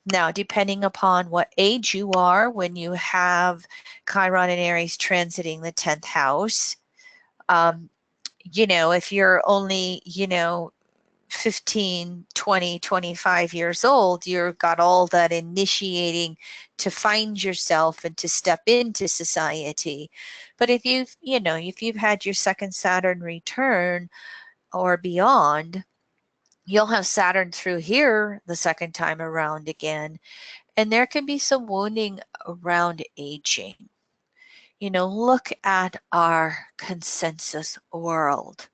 Now, depending upon what age you are when you have Chiron in Aries transiting the 10th house, if you're only, 15, 20, 25 years old, you've got all that initiating to find yourself and to step into society. But if you've had your 2nd Saturn return, or beyond, you'll have Saturn through here the second time around again. And there can be some wounding around aging. You know, look at our consensus world.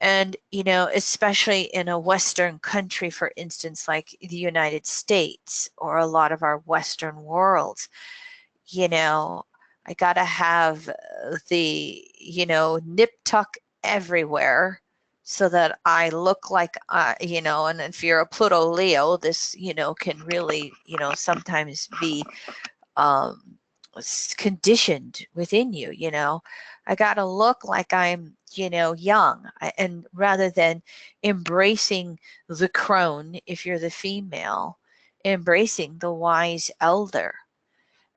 And, you know, especially in a Western country, for instance, like the United States or a lot of our Western worlds, you know, I got to have the, you know, nip tuck everywhere so that I look like, you know, and if you're a Pluto Leo, this, you know, can really, you know, sometimes be um, conditioned within you, you know. I got to look like I'm, you know, young. And rather than embracing the crone, if you're the female, embracing the wise elder.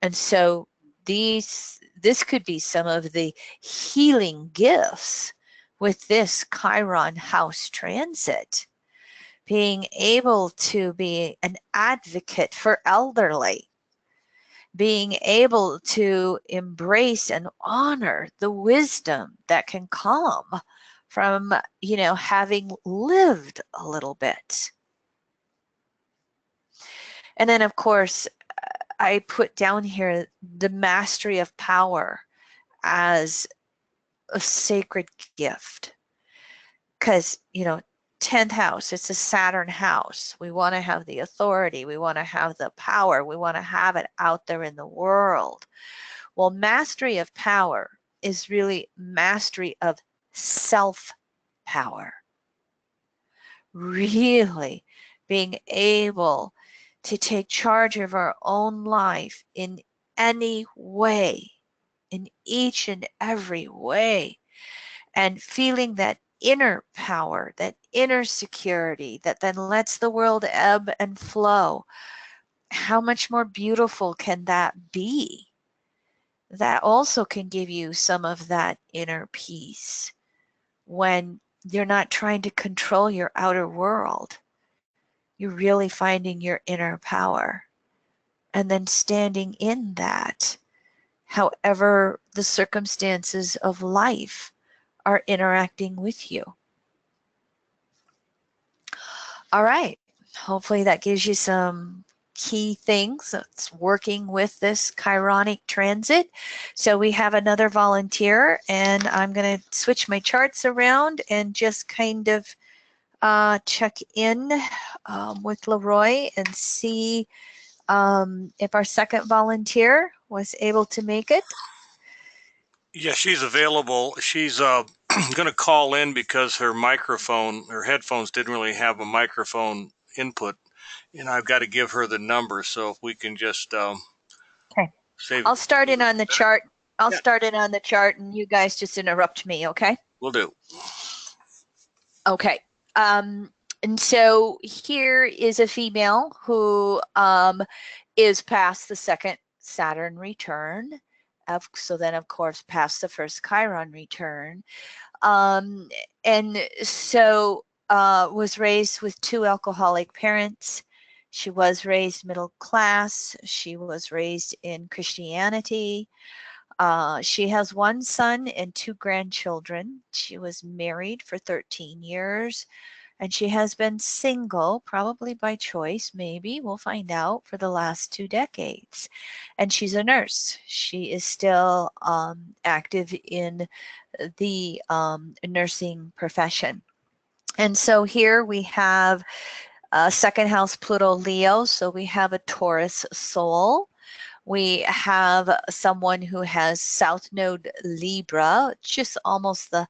And so this could be some of the healing gifts with this Chiron house transit, being able to be an advocate for elderly, being able to embrace and honor the wisdom that can come from, you know, having lived a little bit. And then, of course, I put down here the mastery of power as a sacred gift. Because, you know, 10th house, it's a Saturn house. We want to have the authority. We want to have the power. We want to have it out there in the world. Well, mastery of power is really mastery of self-power. Really being able to take charge of our own life in any way, in each and every way, and feeling that inner power, that inner security that then lets the world ebb and flow. How much more beautiful can that be? That also can give you some of that inner peace when you're not trying to control your outer world. You're really finding your inner power and then standing in that, however the circumstances of life are interacting with you. All right, hopefully that gives you some key things that's working with this Chironic transit. So we have another volunteer, and I'm going to switch my charts around and just kind of check in with Leroy and see if our second volunteer was able to make it. Yeah, she's available. She's going to call in because her headphones didn't really have a microphone input, and I've got to give her the number. So if we can just Okay. save. I'll start in on the chart. I'll Yeah. start in on the chart, and you guys just interrupt me, okay? Will do. Okay. And so here is a female who is past the second Saturn return. So then, of course, past the first Chiron return. And so was raised with 2 alcoholic parents. She was raised middle class. She was raised in Christianity. She has 1 son and 2 grandchildren. She was married for 13 years, and she has been single, probably by choice, maybe, we'll find out, for the last 2 decades. And she's a nurse. She is still active in the nursing profession. And so here we have second house Pluto Leo, so we have a Taurus soul. We have someone who has South Node Libra, just almost the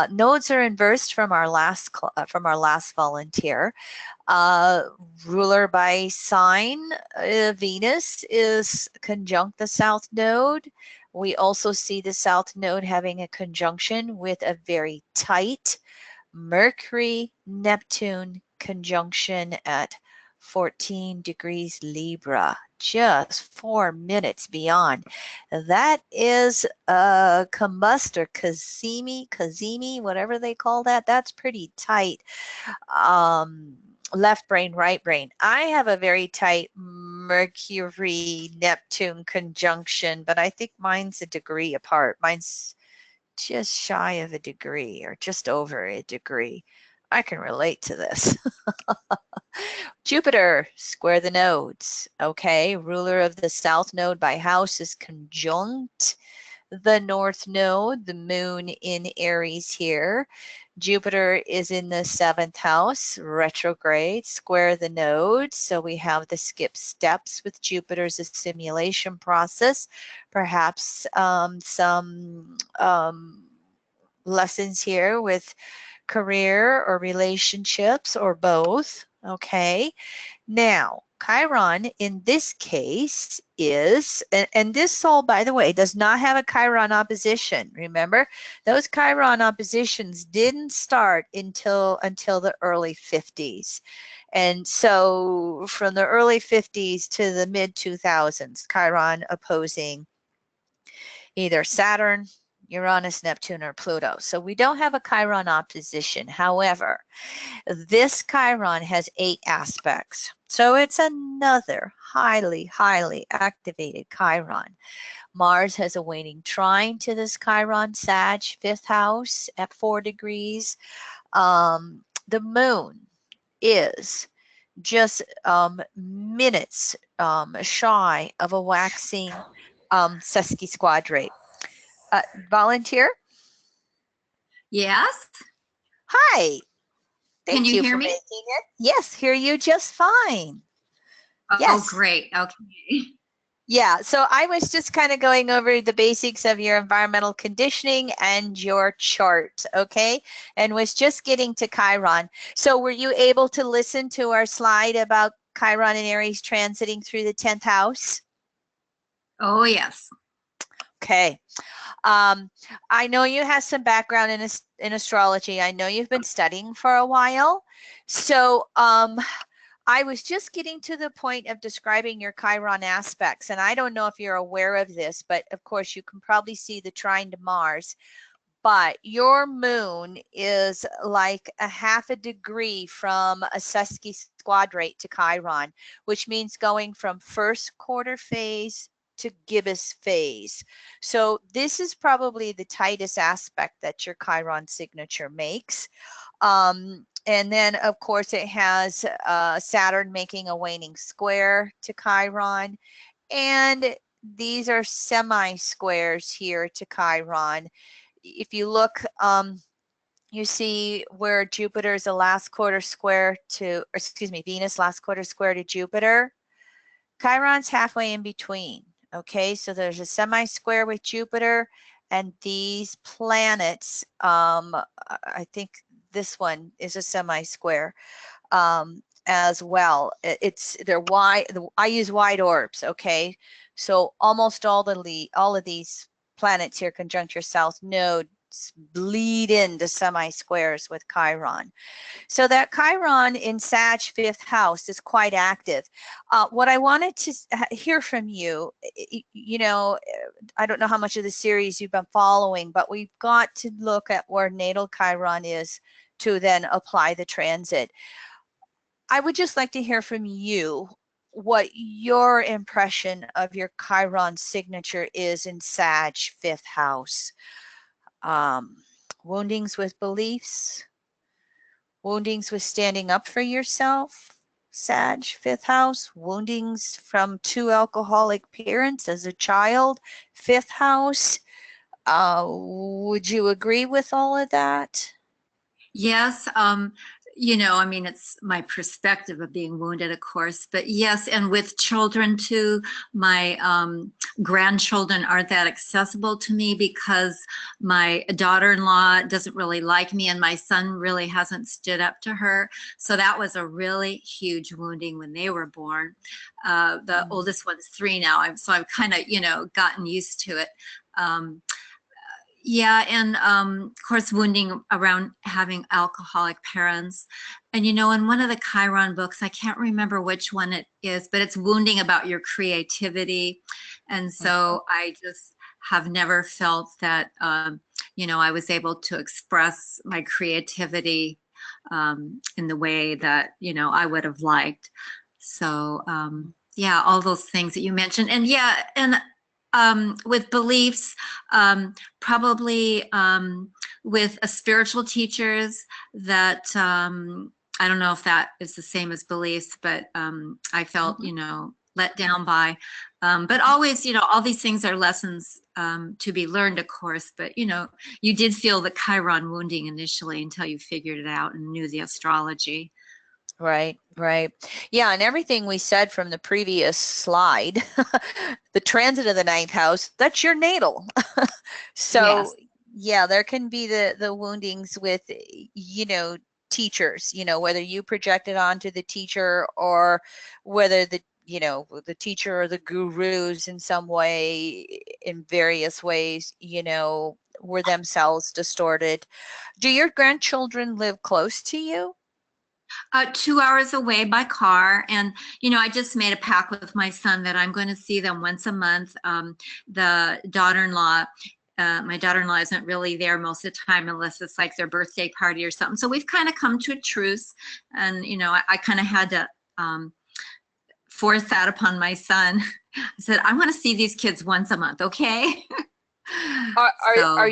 nodes are inversed from our last volunteer. Ruler by sign, Venus is conjunct the South Node. We also see the South Node having a conjunction with a very tight Mercury Neptune conjunction at 14 degrees Libra, just 4 minutes beyond. That is a combustor, Cazimi, whatever they call that. That's pretty tight. Left brain, right brain. I have a very tight Mercury Neptune conjunction, but I think mine's a degree apart. Mine's just shy of a degree or just over a degree. I can relate to this. Jupiter, square the nodes. Okay, ruler of the south node by house is conjunct the north node, the moon in Aries here. Jupiter is in the 7th house, retrograde, square the node. So we have the skip steps with Jupiter's assimilation process, perhaps some lessons here with career or relationships or both. Okay. Now, Chiron in this case is, and this Sol, by the way, does not have a Chiron opposition. Remember, those Chiron oppositions didn't start until the early 50s. And so from the early 50s to the mid 2000s, Chiron opposing either Saturn, Uranus, Neptune, or Pluto. So we don't have a Chiron opposition. However, this Chiron has 8 aspects. So it's another highly, highly activated Chiron. Mars has a waning trine to this Chiron, Sag, 5th house at 4 degrees. The moon is just minutes shy of a waxing sesquisquadrate. Volunteer? Yes. Hi. Can Thank you you hear for me? making it. Yes, hear you just fine. Oh, Yes. great. Okay. Yeah, so I was just kind of going over the basics of your environmental conditioning and your chart, okay? And was just getting to Chiron. So were you able to listen to our slide about Chiron and Aries transiting through the 10th house? Oh, yes. Okay. I know you have some background in astrology. I know you've been studying for a while. So I was just getting to the point of describing your Chiron aspects, and I don't know if you're aware of this, but of course you can probably see the trine to Mars, but your moon is like a half a degree from a sesquisquadrate to Chiron, which means going from first quarter phase to gibbous phase. So this is probably the tightest aspect that your Chiron signature makes. And then, of course, it has Saturn making a waning square to Chiron. And these are semi-squares here to Chiron. If you look, you see where Jupiter is a last quarter square to, or excuse me, Venus last quarter square to Jupiter. Chiron's halfway in between. Okay, so there's a semi-square with Jupiter, and these planets, I think this one is a semi-square as well. They're wide. I use wide orbs. Okay, so almost all of these planets here conjunct your south node bleed into semi-squares with Chiron. So that Chiron in Sag 5th house is quite active. What I wanted to hear from you, you know, I don't know how much of the series you've been following, but we've got to look at where natal Chiron is to then apply the transit. I would just like to hear from you what your impression of your Chiron signature is in Sag 5th house. Woundings with beliefs, woundings with standing up for yourself, Sag 5th house, woundings from 2 alcoholic parents as a child, 5th house. Would you agree with all of that? Yes. You know, I mean, it's my perspective of being wounded, of course, but yes, and with children too, my grandchildren aren't that accessible to me because my daughter-in-law doesn't really like me and my son really hasn't stood up to her. So that was a really huge wounding when they were born. The oldest one's 3 now, so I've kind of, you know, gotten used to it. Yeah, and of course, wounding around having alcoholic parents. And you know, in one of the Chiron books, I can't remember which one it is, but it's wounding about your creativity. And so I just have never felt that, you know, I was able to express my creativity in the way that, you know, I would have liked. So yeah, all those things that you mentioned. And yeah, and with beliefs, probably with spiritual teachers that I don't know if that is the same as beliefs, but I felt, you know, let down by. But always, you know, all these things are lessons to be learned, of course. But, you know, you did feel the Chiron wounding initially until you figured it out and knew the astrology. Right, right. Yeah, and everything we said from the previous slide, the transit of the ninth house, that's your natal. So, Yes. yeah, there can be the woundings with, you know, teachers, you know, whether you project it onto the teacher or whether the, you know, the teacher or the gurus in some way, in various ways, you know, were themselves distorted. Do your grandchildren live close to you? 2 hours away by car. And, you know, I just made a pact with my son that I'm going to see them once a month. The daughter-in-law, my daughter-in-law isn't really there most of the time unless it's like their birthday party or something. So we've kind of come to a truce. And, you know, I kind of had to force that upon my son. I said, I want to see these kids once a month, okay? Are So,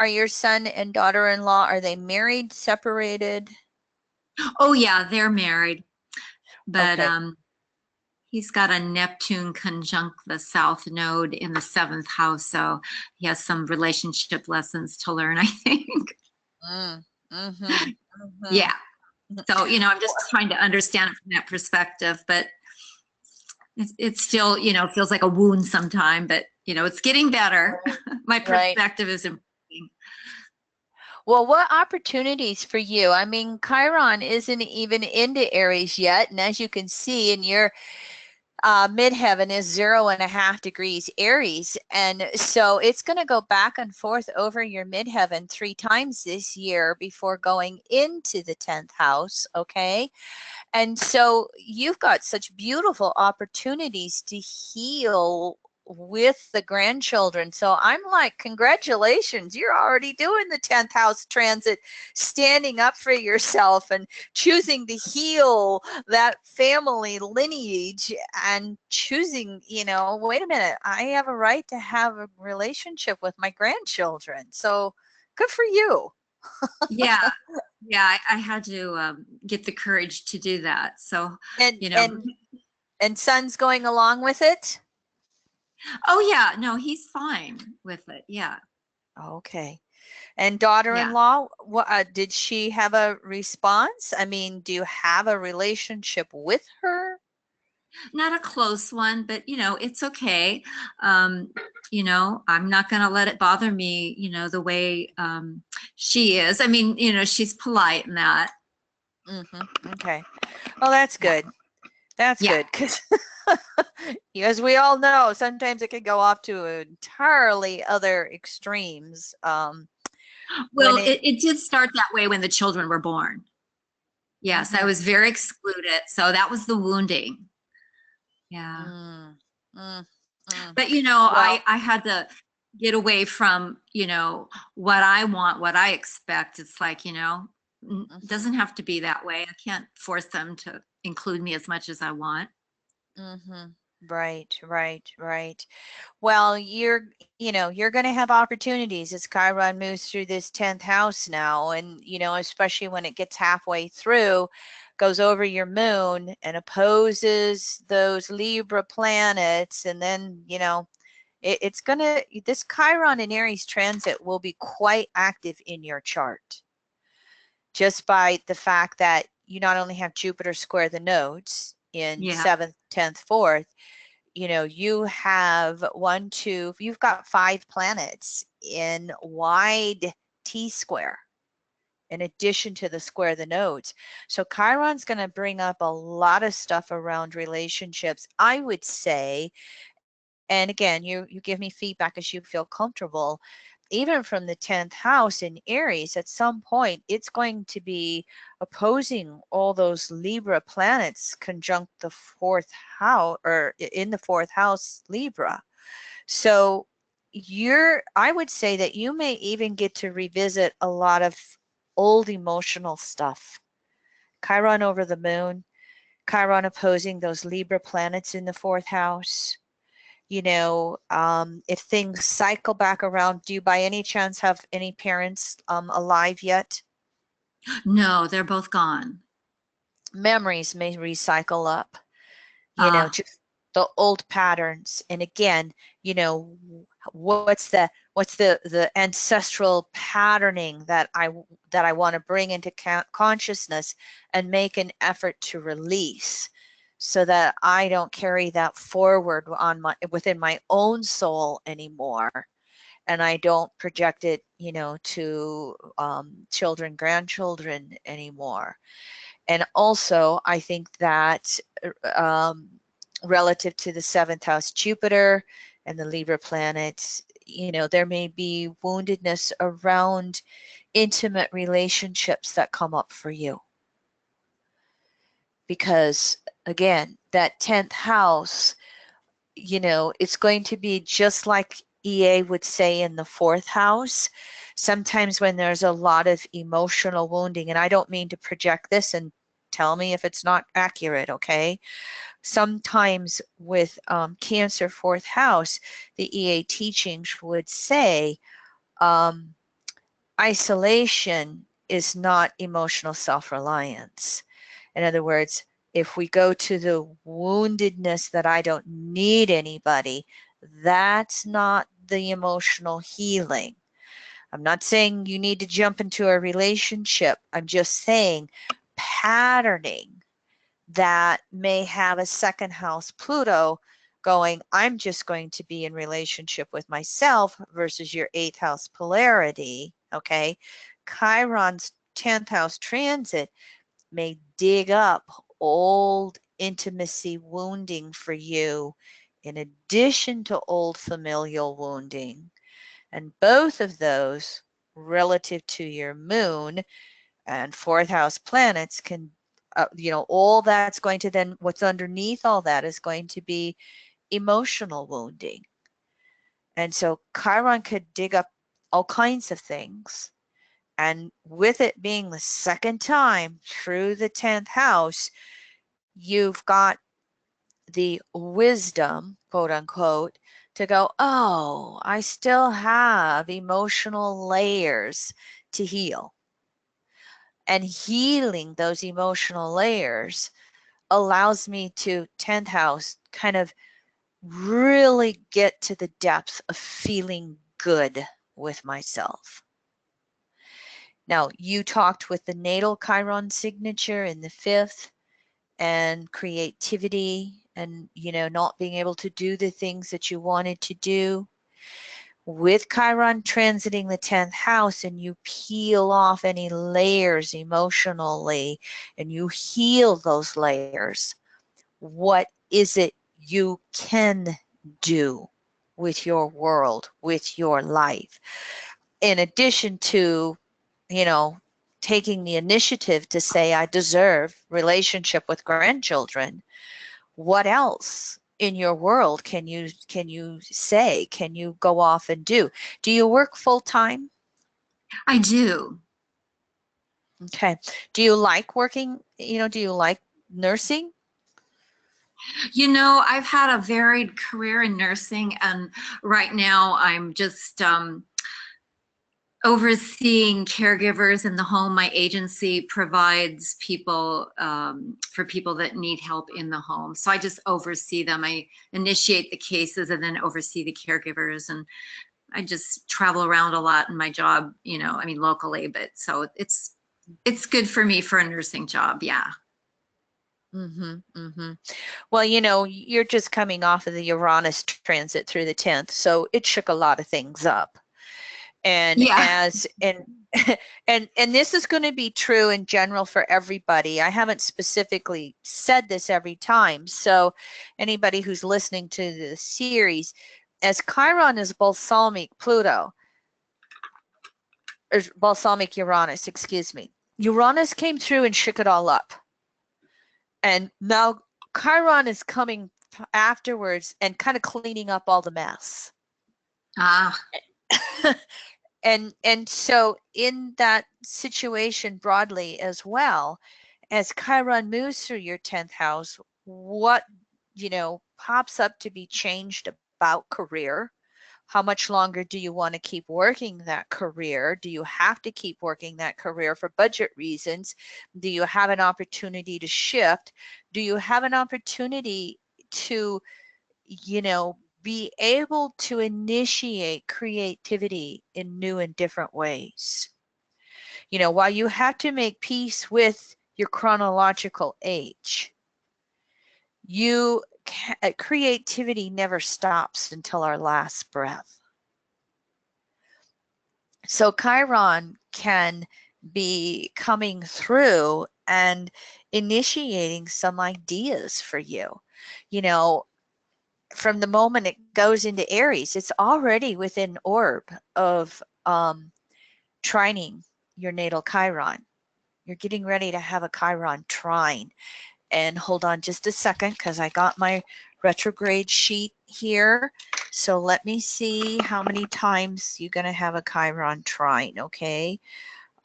your son and daughter-in-law, are they married, separated? oh yeah, they're married. But Okay. he's got a Neptune conjunct the South Node in the 7th house, so he has some relationship lessons to learn, I think. Yeah. So, you know, I'm just trying to understand it from that perspective, but it's still, you know, feels like a wound sometime, but, you know, it's getting better. My Right. perspective is improving. Well, what opportunities for you? I mean, Chiron isn't even into Aries yet, and as you can see in your midheaven is 0.5 degrees Aries, and so it's going to go back and forth over your midheaven 3 times this year before going into the 10th house. Okay. And so you've got such beautiful opportunities to heal with the grandchildren. So I'm like, congratulations, you're already doing the 10th house transit, standing up for yourself and choosing to heal that family lineage and choosing, you know, wait a minute, I have a right to have a relationship with my grandchildren. So good for you. Yeah. Yeah, I had to get the courage to do that. So, And you know, and son's going along with it. oh yeah, no, he's fine with it. Yeah. Okay. And Yeah. daughter-in-law, what did she have a response? I mean, do you have a relationship with her? Not a close one, but you know, it's okay. You know, I'm not going to let it bother me, you know, the way she is. I mean, you know, she's polite in that. Okay. Well, that's Yeah. good. That's Yeah. good because as we all know, sometimes it can go off to entirely other extremes. Well, When it it did start that way when the children were born. Yes, I Mhm. was very excluded. So that was the wounding. Yeah. Mm, mm, mm. But, you know, Well, I had to get away from, you know, what I want, what I expect. It's like, you know, it mhm, doesn't have to be that way. I can't force them to include me as much as I want. mhm. Right, right, right. Well, you know, you're going to have opportunities as Chiron moves through this 10th house now. And, you know, especially when it gets halfway through, goes over your moon and opposes those Libra planets. And then, you know, it's going to, this Chiron and Aries transit will be quite active in your chart just by the fact that you not only have Jupiter square the nodes in Yeah. 7th, 10th, 4th, you know, you have you've got 5 planets in wide T square in addition to the square of the nodes. So Chiron's going to bring up a lot of stuff around relationships, I would say. And again, you give me feedback as you feel comfortable. Even from the 10th house in Aries, at some point, it's going to be opposing all those Libra planets conjunct the 4th house or in the 4th house Libra. So I would say that you may even get to revisit a lot of old emotional stuff. Chiron over the moon, Chiron opposing those Libra planets in the 4th house. You know, if things cycle back around, do you by any chance have any parents alive yet? No, they're both gone. Memories may recycle up, you know, just the old patterns. And again, you know, what's the ancestral patterning that I want to bring into consciousness and make an effort to release, so that I don't carry that forward within my own soul anymore, and I don't project it, you know, to children, grandchildren anymore. And also, I think that relative to the 7th house Jupiter and the Libra planets, you know, there may be woundedness around intimate relationships that come up for you. Because again, that 10th house, you know, it's going to be just like EA would say in the 4th house. Sometimes when there's a lot of emotional wounding, and I don't mean to project this, and tell me if it's not accurate, okay? Sometimes with Cancer 4th house, the EA teachings would say isolation is not emotional self-reliance. In other words, if we go to the woundedness that I don't need anybody, that's not the emotional healing. I'm not saying you need to jump into a relationship. I'm just saying patterning that may have a 2nd house Pluto going, I'm just going to be in relationship with myself, versus your 8th house polarity, okay? Chiron's 10th house transit may dig up old intimacy wounding for you, in addition to old familial wounding. And both of those, relative to your moon and 4th house planets, can, you know, all that's going to then, what's underneath all that is going to be emotional wounding. And so Chiron could dig up all kinds of things. And with it being the 2nd time through the 10th house, you've got the wisdom, quote unquote, to go, oh, I still have emotional layers to heal. And healing those emotional layers allows me to, 10th house, kind of really get to the depth of feeling good with myself. Now, you talked with the natal Chiron signature in the 5th, and creativity, and, you know, not being able to do the things that you wanted to do. With Chiron transiting the 10th house, and you peel off any layers emotionally and you heal those layers, what is it you can do with your world, with your life? In addition to, you know, taking the initiative to say, I deserve relationship with grandchildren, what else in your world can you say, can you go off and do? Do you work full time? I do. Okay. Do you like working, you know, do you like nursing? You know, I've had a varied career in nursing, and right now I'm just overseeing caregivers in the home. My agency provides people for people that need help in the home. So I just oversee them. I initiate the cases and then oversee the caregivers. And I just travel around a lot in my job, you know, I mean, locally, but so it's good for me for a nursing job. Yeah. Well, you know, you're just coming off of the Uranus transit through the 10th, so it shook a lot of things up. And Yeah. and this is going to be true in general for everybody. I haven't specifically said this every time. So anybody who's listening to the series, as Chiron is balsamic Pluto, or balsamic Uranus, excuse me, Uranus came through and shook it all up. And now Chiron is coming afterwards and kind of cleaning up all the mess. And so in that situation broadly as well, as Chiron moves through your 10th house, what, you know, pops up to be changed about career. How much longer do you want to keep working that career? Do you have to keep working that career for budget reasons? Do you have an opportunity to shift? Do you have an opportunity to, you know, be able to initiate creativity in new and different ways? You know, while you have to make peace with your chronological age, creativity never stops until our last breath. So Chiron can be coming through and initiating some ideas for you. You know, from the moment it goes into Aries, it's already within orb of trining your natal Chiron. You're getting ready to have a Chiron trine. And hold on just a second, because I got my retrograde sheet here. So let me see how many times you're going to have a Chiron trine, okay?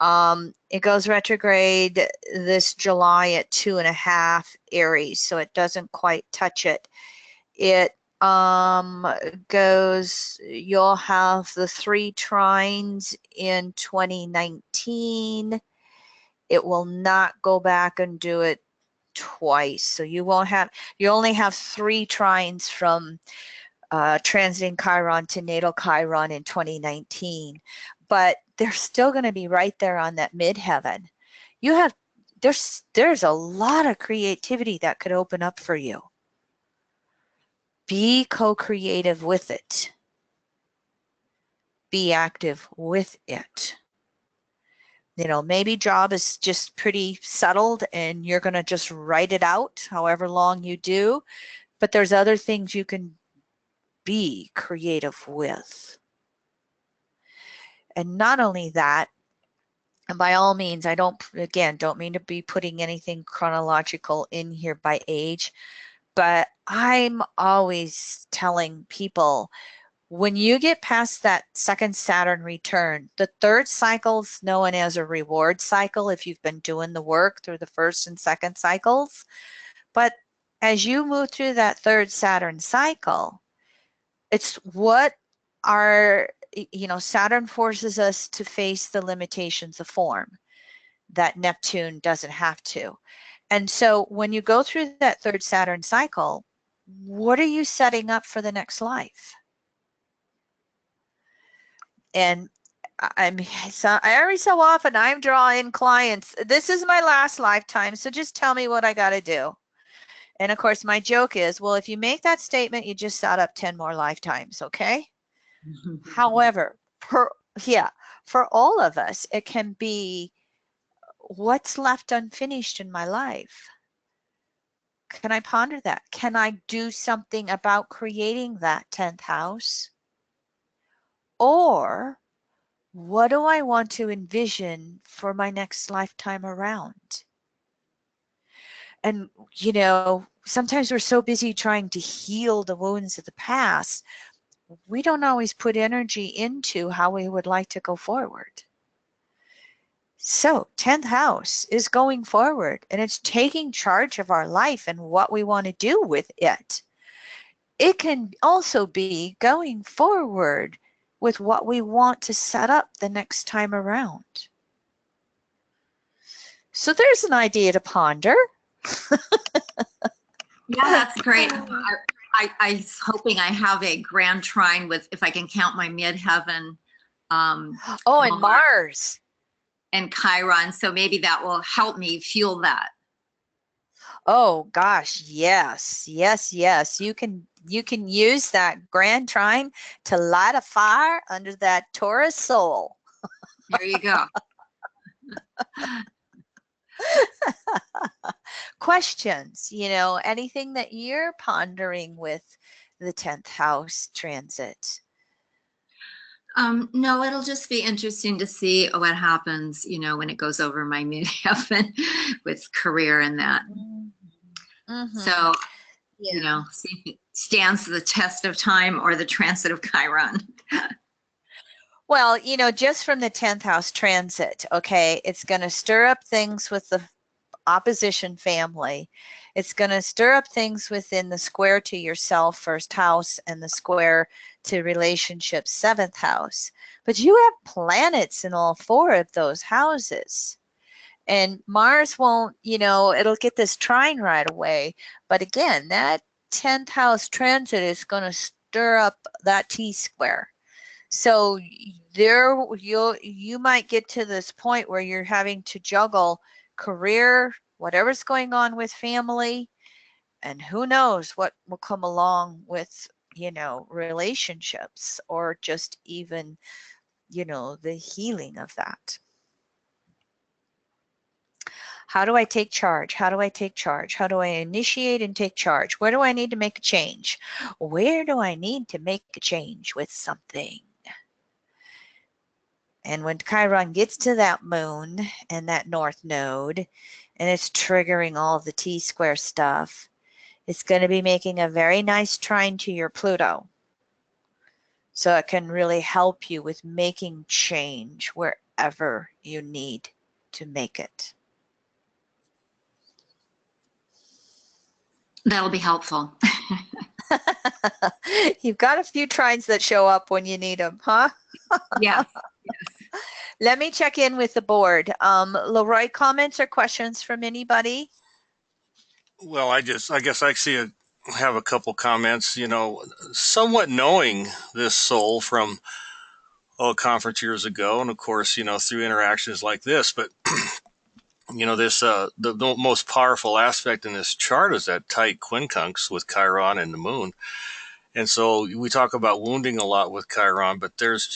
It goes retrograde this July at 2.5 Aries, so it doesn't quite touch it. It goes, you'll have the 3 trines in 2019. It will not go back and do it twice. So you only have 3 trines from transiting Chiron to natal Chiron in 2019, but they're still going to be right there on that midheaven. There's a lot of creativity that could open up for you. Be co-creative with it. Be active with it. You know, maybe job is just pretty settled and you're going to just write it out however long you do, but there's other things you can be creative with. And not only that, and by all means, I don't mean to be putting anything chronological in here by age, but I'm always telling people, when you get past that second Saturn return, the third cycle is known as a reward cycle if you've been doing the work through the first and second cycles. But as you move through that third Saturn cycle, it's what Saturn forces us to face the limitations of form that Neptune doesn't have to. And so when you go through that third Saturn cycle, what are you setting up for the next life? And every so often I'm drawing clients. This is my last lifetime, so just tell me what I got to do. And of course, my joke is, well, if you make that statement, you just set up 10 more lifetimes, okay? However, for all of us, it can be, what's left unfinished in my life? Can I ponder that? Can I do something about creating that 10th house? Or what do I want to envision for my next lifetime around? And, you know, sometimes we're so busy trying to heal the wounds of the past, we don't always put energy into how we would like to go forward. So 10th house is going forward, and it's taking charge of our life and what we want to do with it. It can also be going forward with what we want to set up the next time around. So there's an idea to ponder. Yeah, that's great. I was hoping I have a grand trine with, if I can count my midheaven. And Mars. And Chiron. So maybe that will help me fuel that. Oh gosh, yes. You can use that grand trine to light a fire under that Taurus soul. There you go. Questions, you know, anything that you're pondering with the 10th house transit? No, it'll just be interesting to see what happens, you know, when it goes over my midheaven with career and that. Mm-hmm. So, yeah. You know, see if it stands the test of time or the transit of Chiron. Well, you know, just from the 10th house transit, okay, it's going to stir up things with the opposition family. It's going to stir up things within the square to yourself, first house, and the square to relationships, seventh house. But you have planets in all four of those houses. And Mars won't, it'll get this trine right away. But again, that 10th house transit is going to stir up that T-square. So you might get to this point where you're having to juggle career, whatever's going on with family, and who knows what will come along with, relationships, or just even, the healing of that. How do I take charge? How do I take charge? How do I initiate and take charge? Where do I need to make a change? Where do I need to make a change with something? And when Chiron gets to that moon and that north node, and it's triggering all of the T-square stuff, it's going to be making a very nice trine to your Pluto. So it can really help you with making change wherever you need to make it. That'll be helpful. You've got a few trines that show up when you need them, huh? Yeah. Let me check in with the board. Leroy, comments or questions from anybody? Well, I guess I have a couple comments. Somewhat knowing this soul from a conference years ago, and of course, through interactions like this. But this the most powerful aspect in this chart is that tight quincunx with Chiron and the moon. And so we talk about wounding a lot with Chiron, but there's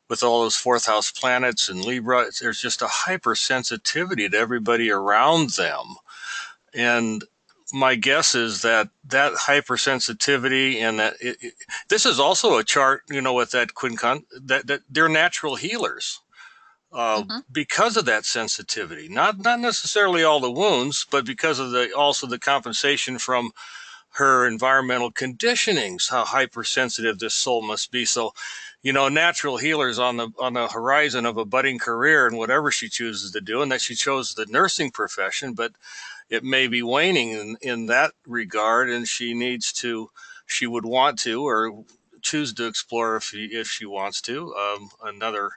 with all those fourth house planets and Libra, there's just a hypersensitivity to everybody around them. And my guess is that hypersensitivity and that this is also a chart, with that quincunx, that they're natural healers because of that sensitivity. Not necessarily all the wounds, but because of also the compensation from her environmental conditionings, how hypersensitive this soul must be. So, natural healers on the horizon of a budding career and whatever she chooses to do, and that she chose the nursing profession, but it may be waning in that regard, and she would want to, or choose to explore if she wants to, another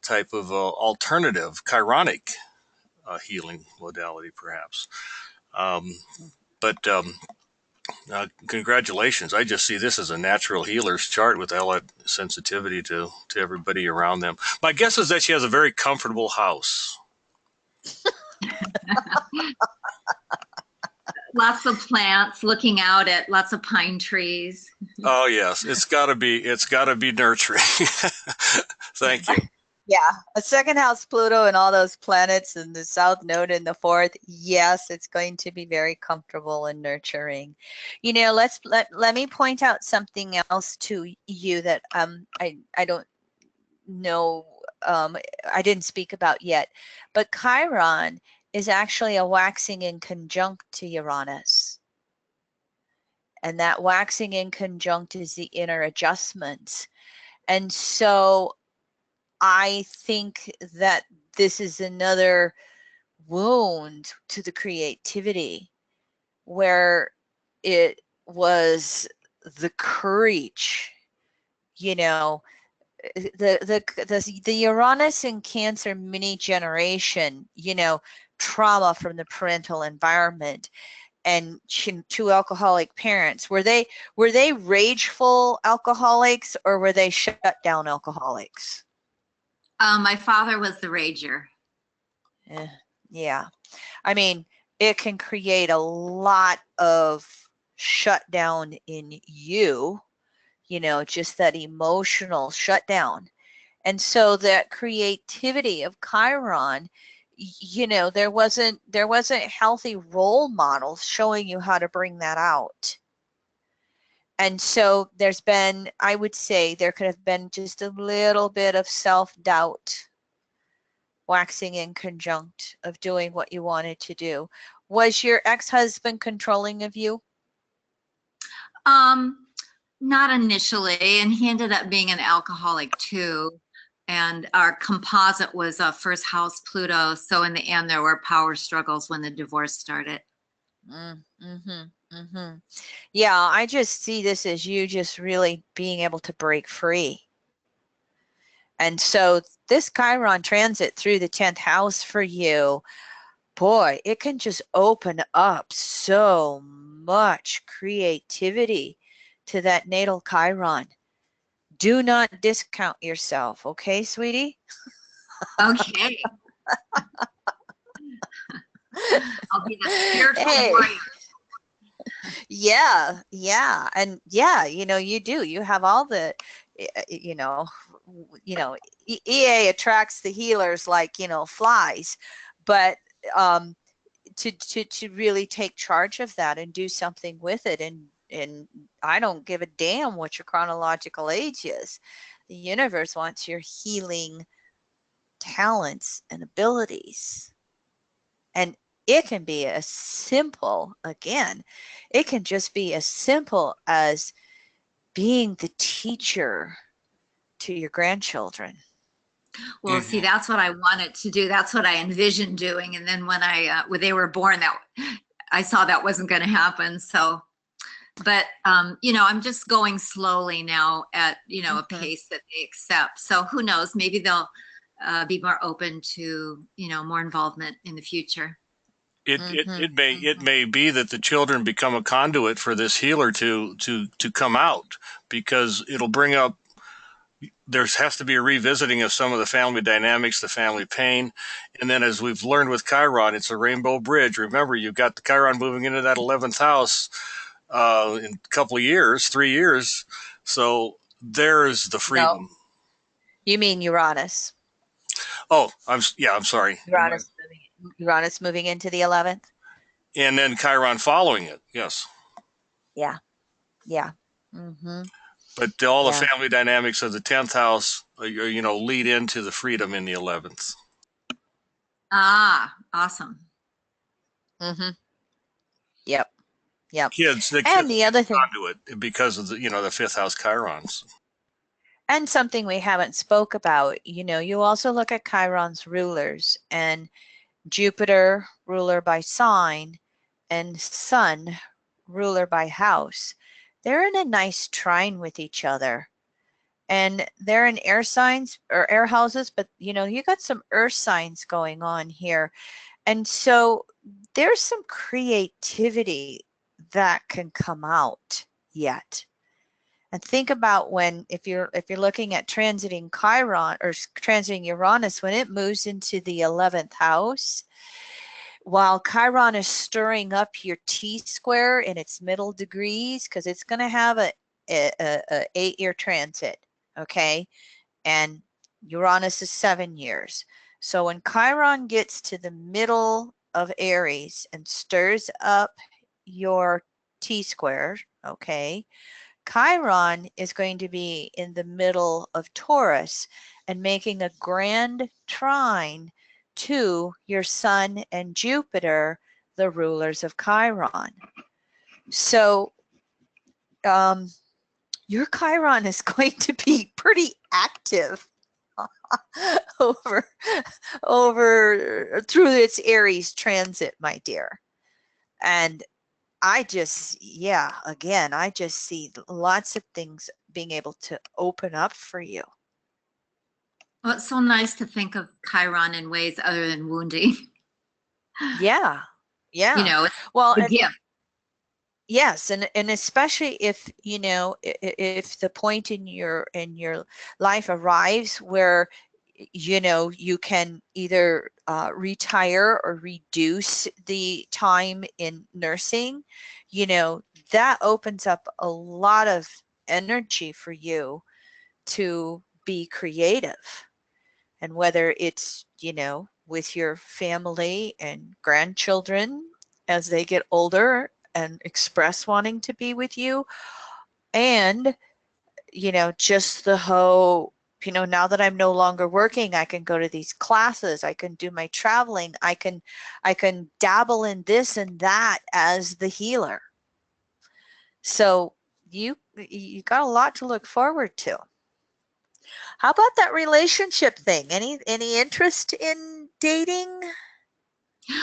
type of alternative chironic healing modality, perhaps. But congratulations. I just see this as a natural healer's chart with all that sensitivity to everybody around them. My guess is that she has a very comfortable house. Lots of plants, looking out at lots of pine trees. Oh yes, it's gotta be nurturing. Thank you. Yeah, a second house Pluto and all those planets and the south node and the fourth, yes, it's going to be very comfortable and nurturing. Let me point out something else to you that I don't know, I didn't speak about yet, but Chiron is actually a waxing in conjunct to Uranus. And that waxing in conjunct is the inner adjustments. And so I think that this is another wound to the creativity, where it was the courage, the Uranus in Cancer mini generation, trauma from the parental environment, and two alcoholic parents. Were they rageful alcoholics, or were they shut down alcoholics? My father was the rager. Yeah. I mean, it can create a lot of shutdown in you, just that emotional shutdown. And so that creativity of Chiron, there wasn't healthy role models showing you how to bring that out. And so there's been, I would say there could have been just a little bit of self-doubt waxing in conjunct of doing what you wanted to do. Was your ex-husband controlling of you? Not initially, and he ended up being an alcoholic too. And our composite was first house Pluto. So in the end, there were power struggles when the divorce started. Yeah, I just see this as you just really being able to break free. And so this Chiron transit through the 10th house for you, boy, it can just open up so much creativity to that natal Chiron. Do not discount yourself, okay, sweetie? Okay. I'll be the spiritual Hey. warrior. Yeah, yeah. And yeah, you do. You have all the, you know, EA attracts the healers like, flies. But to really take charge of that and do something with it, and I don't give a damn what your chronological age is. The universe wants your healing talents and abilities. And it can be as simple, again, it can just be as simple as being the teacher to your grandchildren. Well, see, that's what I wanted to do. That's what I envisioned doing. And then when they were born, that I saw that wasn't going to happen. So, but I'm just going slowly now at a pace that they accept. So who knows? Maybe they'll be more open to more involvement in the future. It may be that the children become a conduit for this healer to come out, because it'll bring up, there has to be a revisiting of some of the family dynamics, the family pain. And then, as we've learned with Chiron, it's a rainbow bridge. Remember, you've got the Chiron moving into that 11th house in a couple of years, 3 years. So there's the freedom. No. You mean Uranus? Oh, I'm sorry. Uranus moving into the 11th. And then Chiron following it. Yes. Yeah. But all the family dynamics of the 10th house, lead into the freedom in the 11th. Ah, awesome. Yep. Kids, and the other thing, conduit because of the 5th house Chirons. And something we haven't spoke about, you also look at Chiron's rulers, and Jupiter, ruler by sign, and Sun, ruler by house. They're in a nice trine with each other. And they're in air signs or air houses, but you got some earth signs going on here. And so there's some creativity that can come out yet. And think about if you're looking at transiting Chiron or transiting Uranus, when it moves into the 11th house, while Chiron is stirring up your T-square in its middle degrees, because it's going to have a 8-year transit, okay? And Uranus is 7 years. So when Chiron gets to the middle of Aries and stirs up your T-square, okay, Chiron is going to be in the middle of Taurus and making a grand trine to your Sun and Jupiter, the rulers of Chiron. So your Chiron is going to be pretty active over through its Aries transit, my dear. And I just see lots of things being able to open up for you. Well, it's so nice to think of Chiron in ways other than wounding. Yeah. Well, the gift. Yes, and especially if if the point in your life arrives where you can either retire or reduce the time in nursing, that opens up a lot of energy for you to be creative. And whether it's, with your family and grandchildren as they get older and express wanting to be with you, and, just the whole, now that I'm no longer working, I can go to these classes, I can do my traveling, I can dabble in this and that as the healer. So you got a lot to look forward to. How about that relationship thing? Any interest in dating?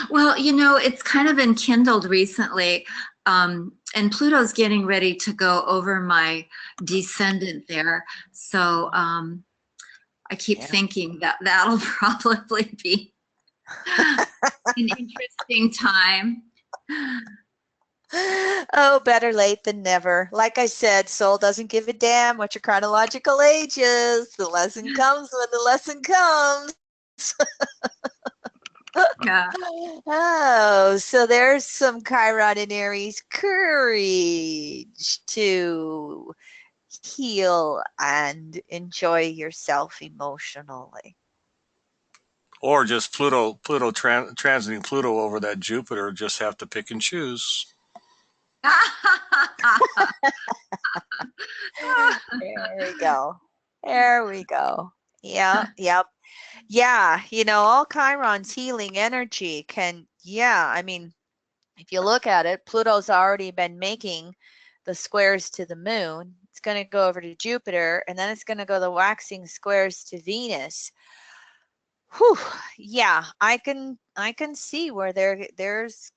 Well, it's kind of been kindled recently. And Pluto's getting ready to go over my descendant there. So I keep thinking that that'll probably be an interesting time. Oh, better late than never. Like I said, soul doesn't give a damn what your chronological age is. The lesson comes when the lesson comes. Yeah. Oh, so there's some Chiron in Aries courage to heal and enjoy yourself emotionally. Or just transiting Pluto over that Jupiter, just have to pick and choose. There we go. There we go. Yeah, yep. Yeah, all Chiron's healing energy can, I mean, if you look at it, Pluto's already been making the squares to the moon. It's going to go over to Jupiter, and then it's going to go the waxing squares to Venus. Whew, yeah, I can see where there's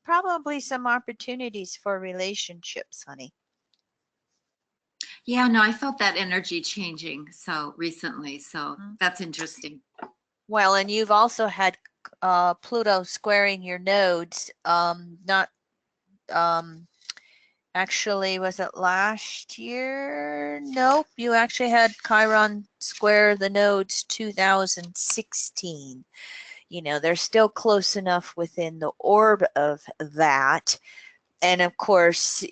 probably some opportunities for relationships, honey. Yeah, no, I felt that energy changing so recently. So that's interesting. Well, and you've also had Pluto squaring your nodes. Actually, was it last year? Nope, you actually had Chiron square the nodes 2016. They're still close enough within the orb of that. And of course,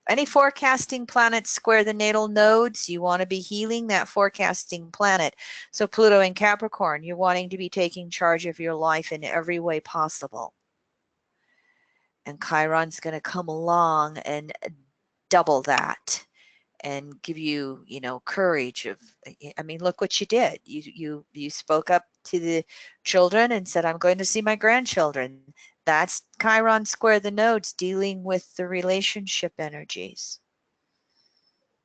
any forecasting planet square the natal nodes, you want to be healing that forecasting planet. So Pluto in Capricorn, you're wanting to be taking charge of your life in every way possible. And Chiron's going to come along and double that and give you, courage of, I mean, look what you did. You spoke up to the children and said, I'm going to see my grandchildren. That's Chiron square the nodes dealing with the relationship energies.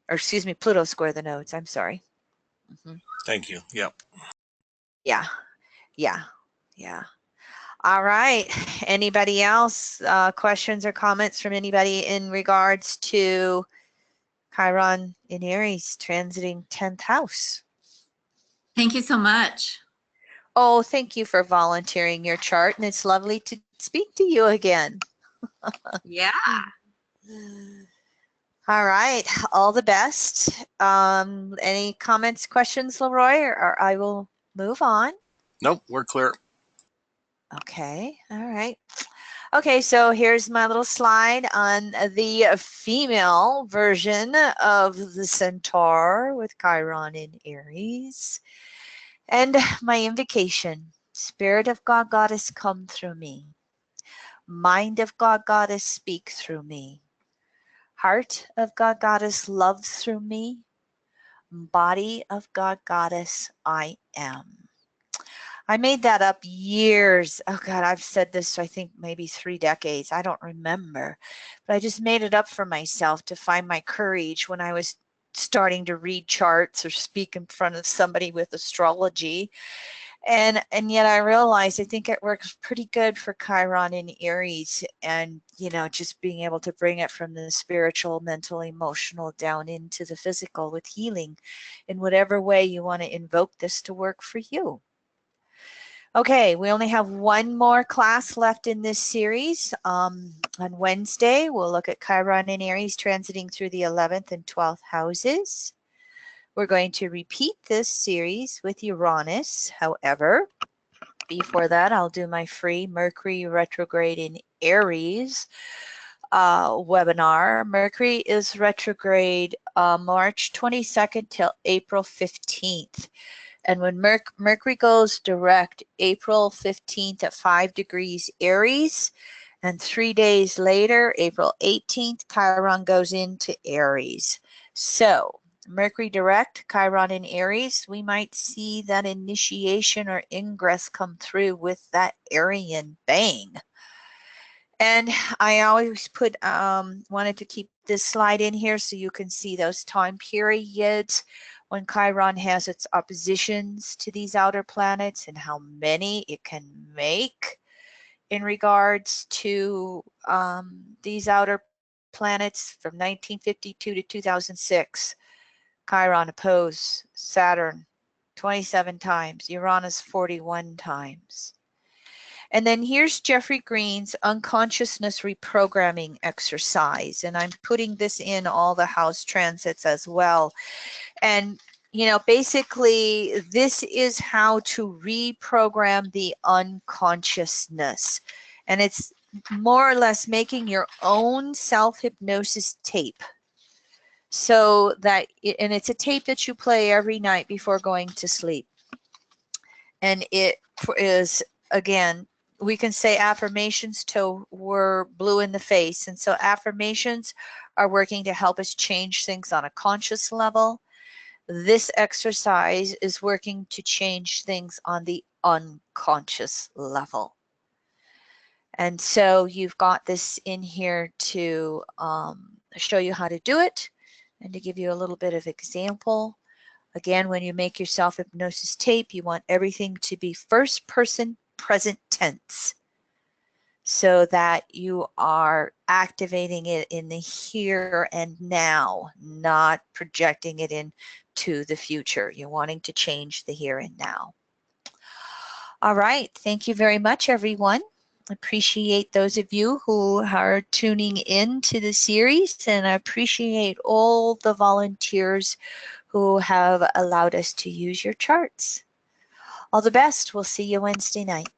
Or excuse me, Pluto square the nodes. I'm sorry. Thank you. Yep. Yeah. All right. Anybody else? Questions or comments from anybody in regards to Chiron in Aries transiting 10th house? Thank you so much. Oh, thank you for volunteering your chart, and it's lovely to speak to you again. Yeah. All right. All the best. Any comments, questions, Leroy, or I will move on? Nope, we're clear. Okay. All right. Okay, so here's my little slide on the female version of the Centaur with Chiron in Aries. And my invocation, Spirit of God, Goddess, come through me. Mind of God, Goddess, speak through me. Heart of God, Goddess, love through me. Body of God, Goddess, I am. I made that up years. Oh God, I've said this, I think maybe 3 decades. I don't remember, but I just made it up for myself to find my courage when I was starting to read charts or speak in front of somebody with astrology. And yet I realized I think it works pretty good for Chiron in Aries, and just being able to bring it from the spiritual, mental, emotional down into the physical with healing in whatever way you want to invoke this to work for you. Okay, we only have one more class left in this series. On Wednesday, we'll look at Chiron in Aries transiting through the 11th and 12th houses. We're going to repeat this series with Uranus. However, before that, I'll do my free Mercury retrograde in Aries webinar. Mercury is retrograde March 22nd till April 15th. And when Mercury goes direct April 15th at 5 degrees Aries, and 3 days later, April 18th, Chiron goes into Aries. So Mercury direct, Chiron in Aries, we might see that initiation or ingress come through with that Arian bang. And I always put, wanted to keep this slide in here so you can see those time periods when Chiron has its oppositions to these outer planets and how many it can make in regards to these outer planets from 1952 to 2006. Chiron opposed Saturn 27 times, Uranus 41 times. And then here's Jeffrey Green's unconsciousness reprogramming exercise. And I'm putting this in all the house transits as well. And, you know, basically this is how to reprogram the unconsciousness. And it's more or less making your own self-hypnosis tape. So that, and it's a tape that you play every night before going to sleep. And it is, again, we can say affirmations till we're blue in the face. And so affirmations are working to help us change things on a conscious level. This exercise is working to change things on the unconscious level. And so you've got this in here to show you how to do it and to give you a little bit of example. Again, when you make your self-hypnosis tape, you want everything to be first person present tense so that you are activating it in the here and now, not projecting it into the future. You're wanting to change the here and now. All right. Thank you very much, everyone. Appreciate those of you who are tuning in to the series, and I appreciate all the volunteers who have allowed us to use your charts. All the best. We'll see you Wednesday night.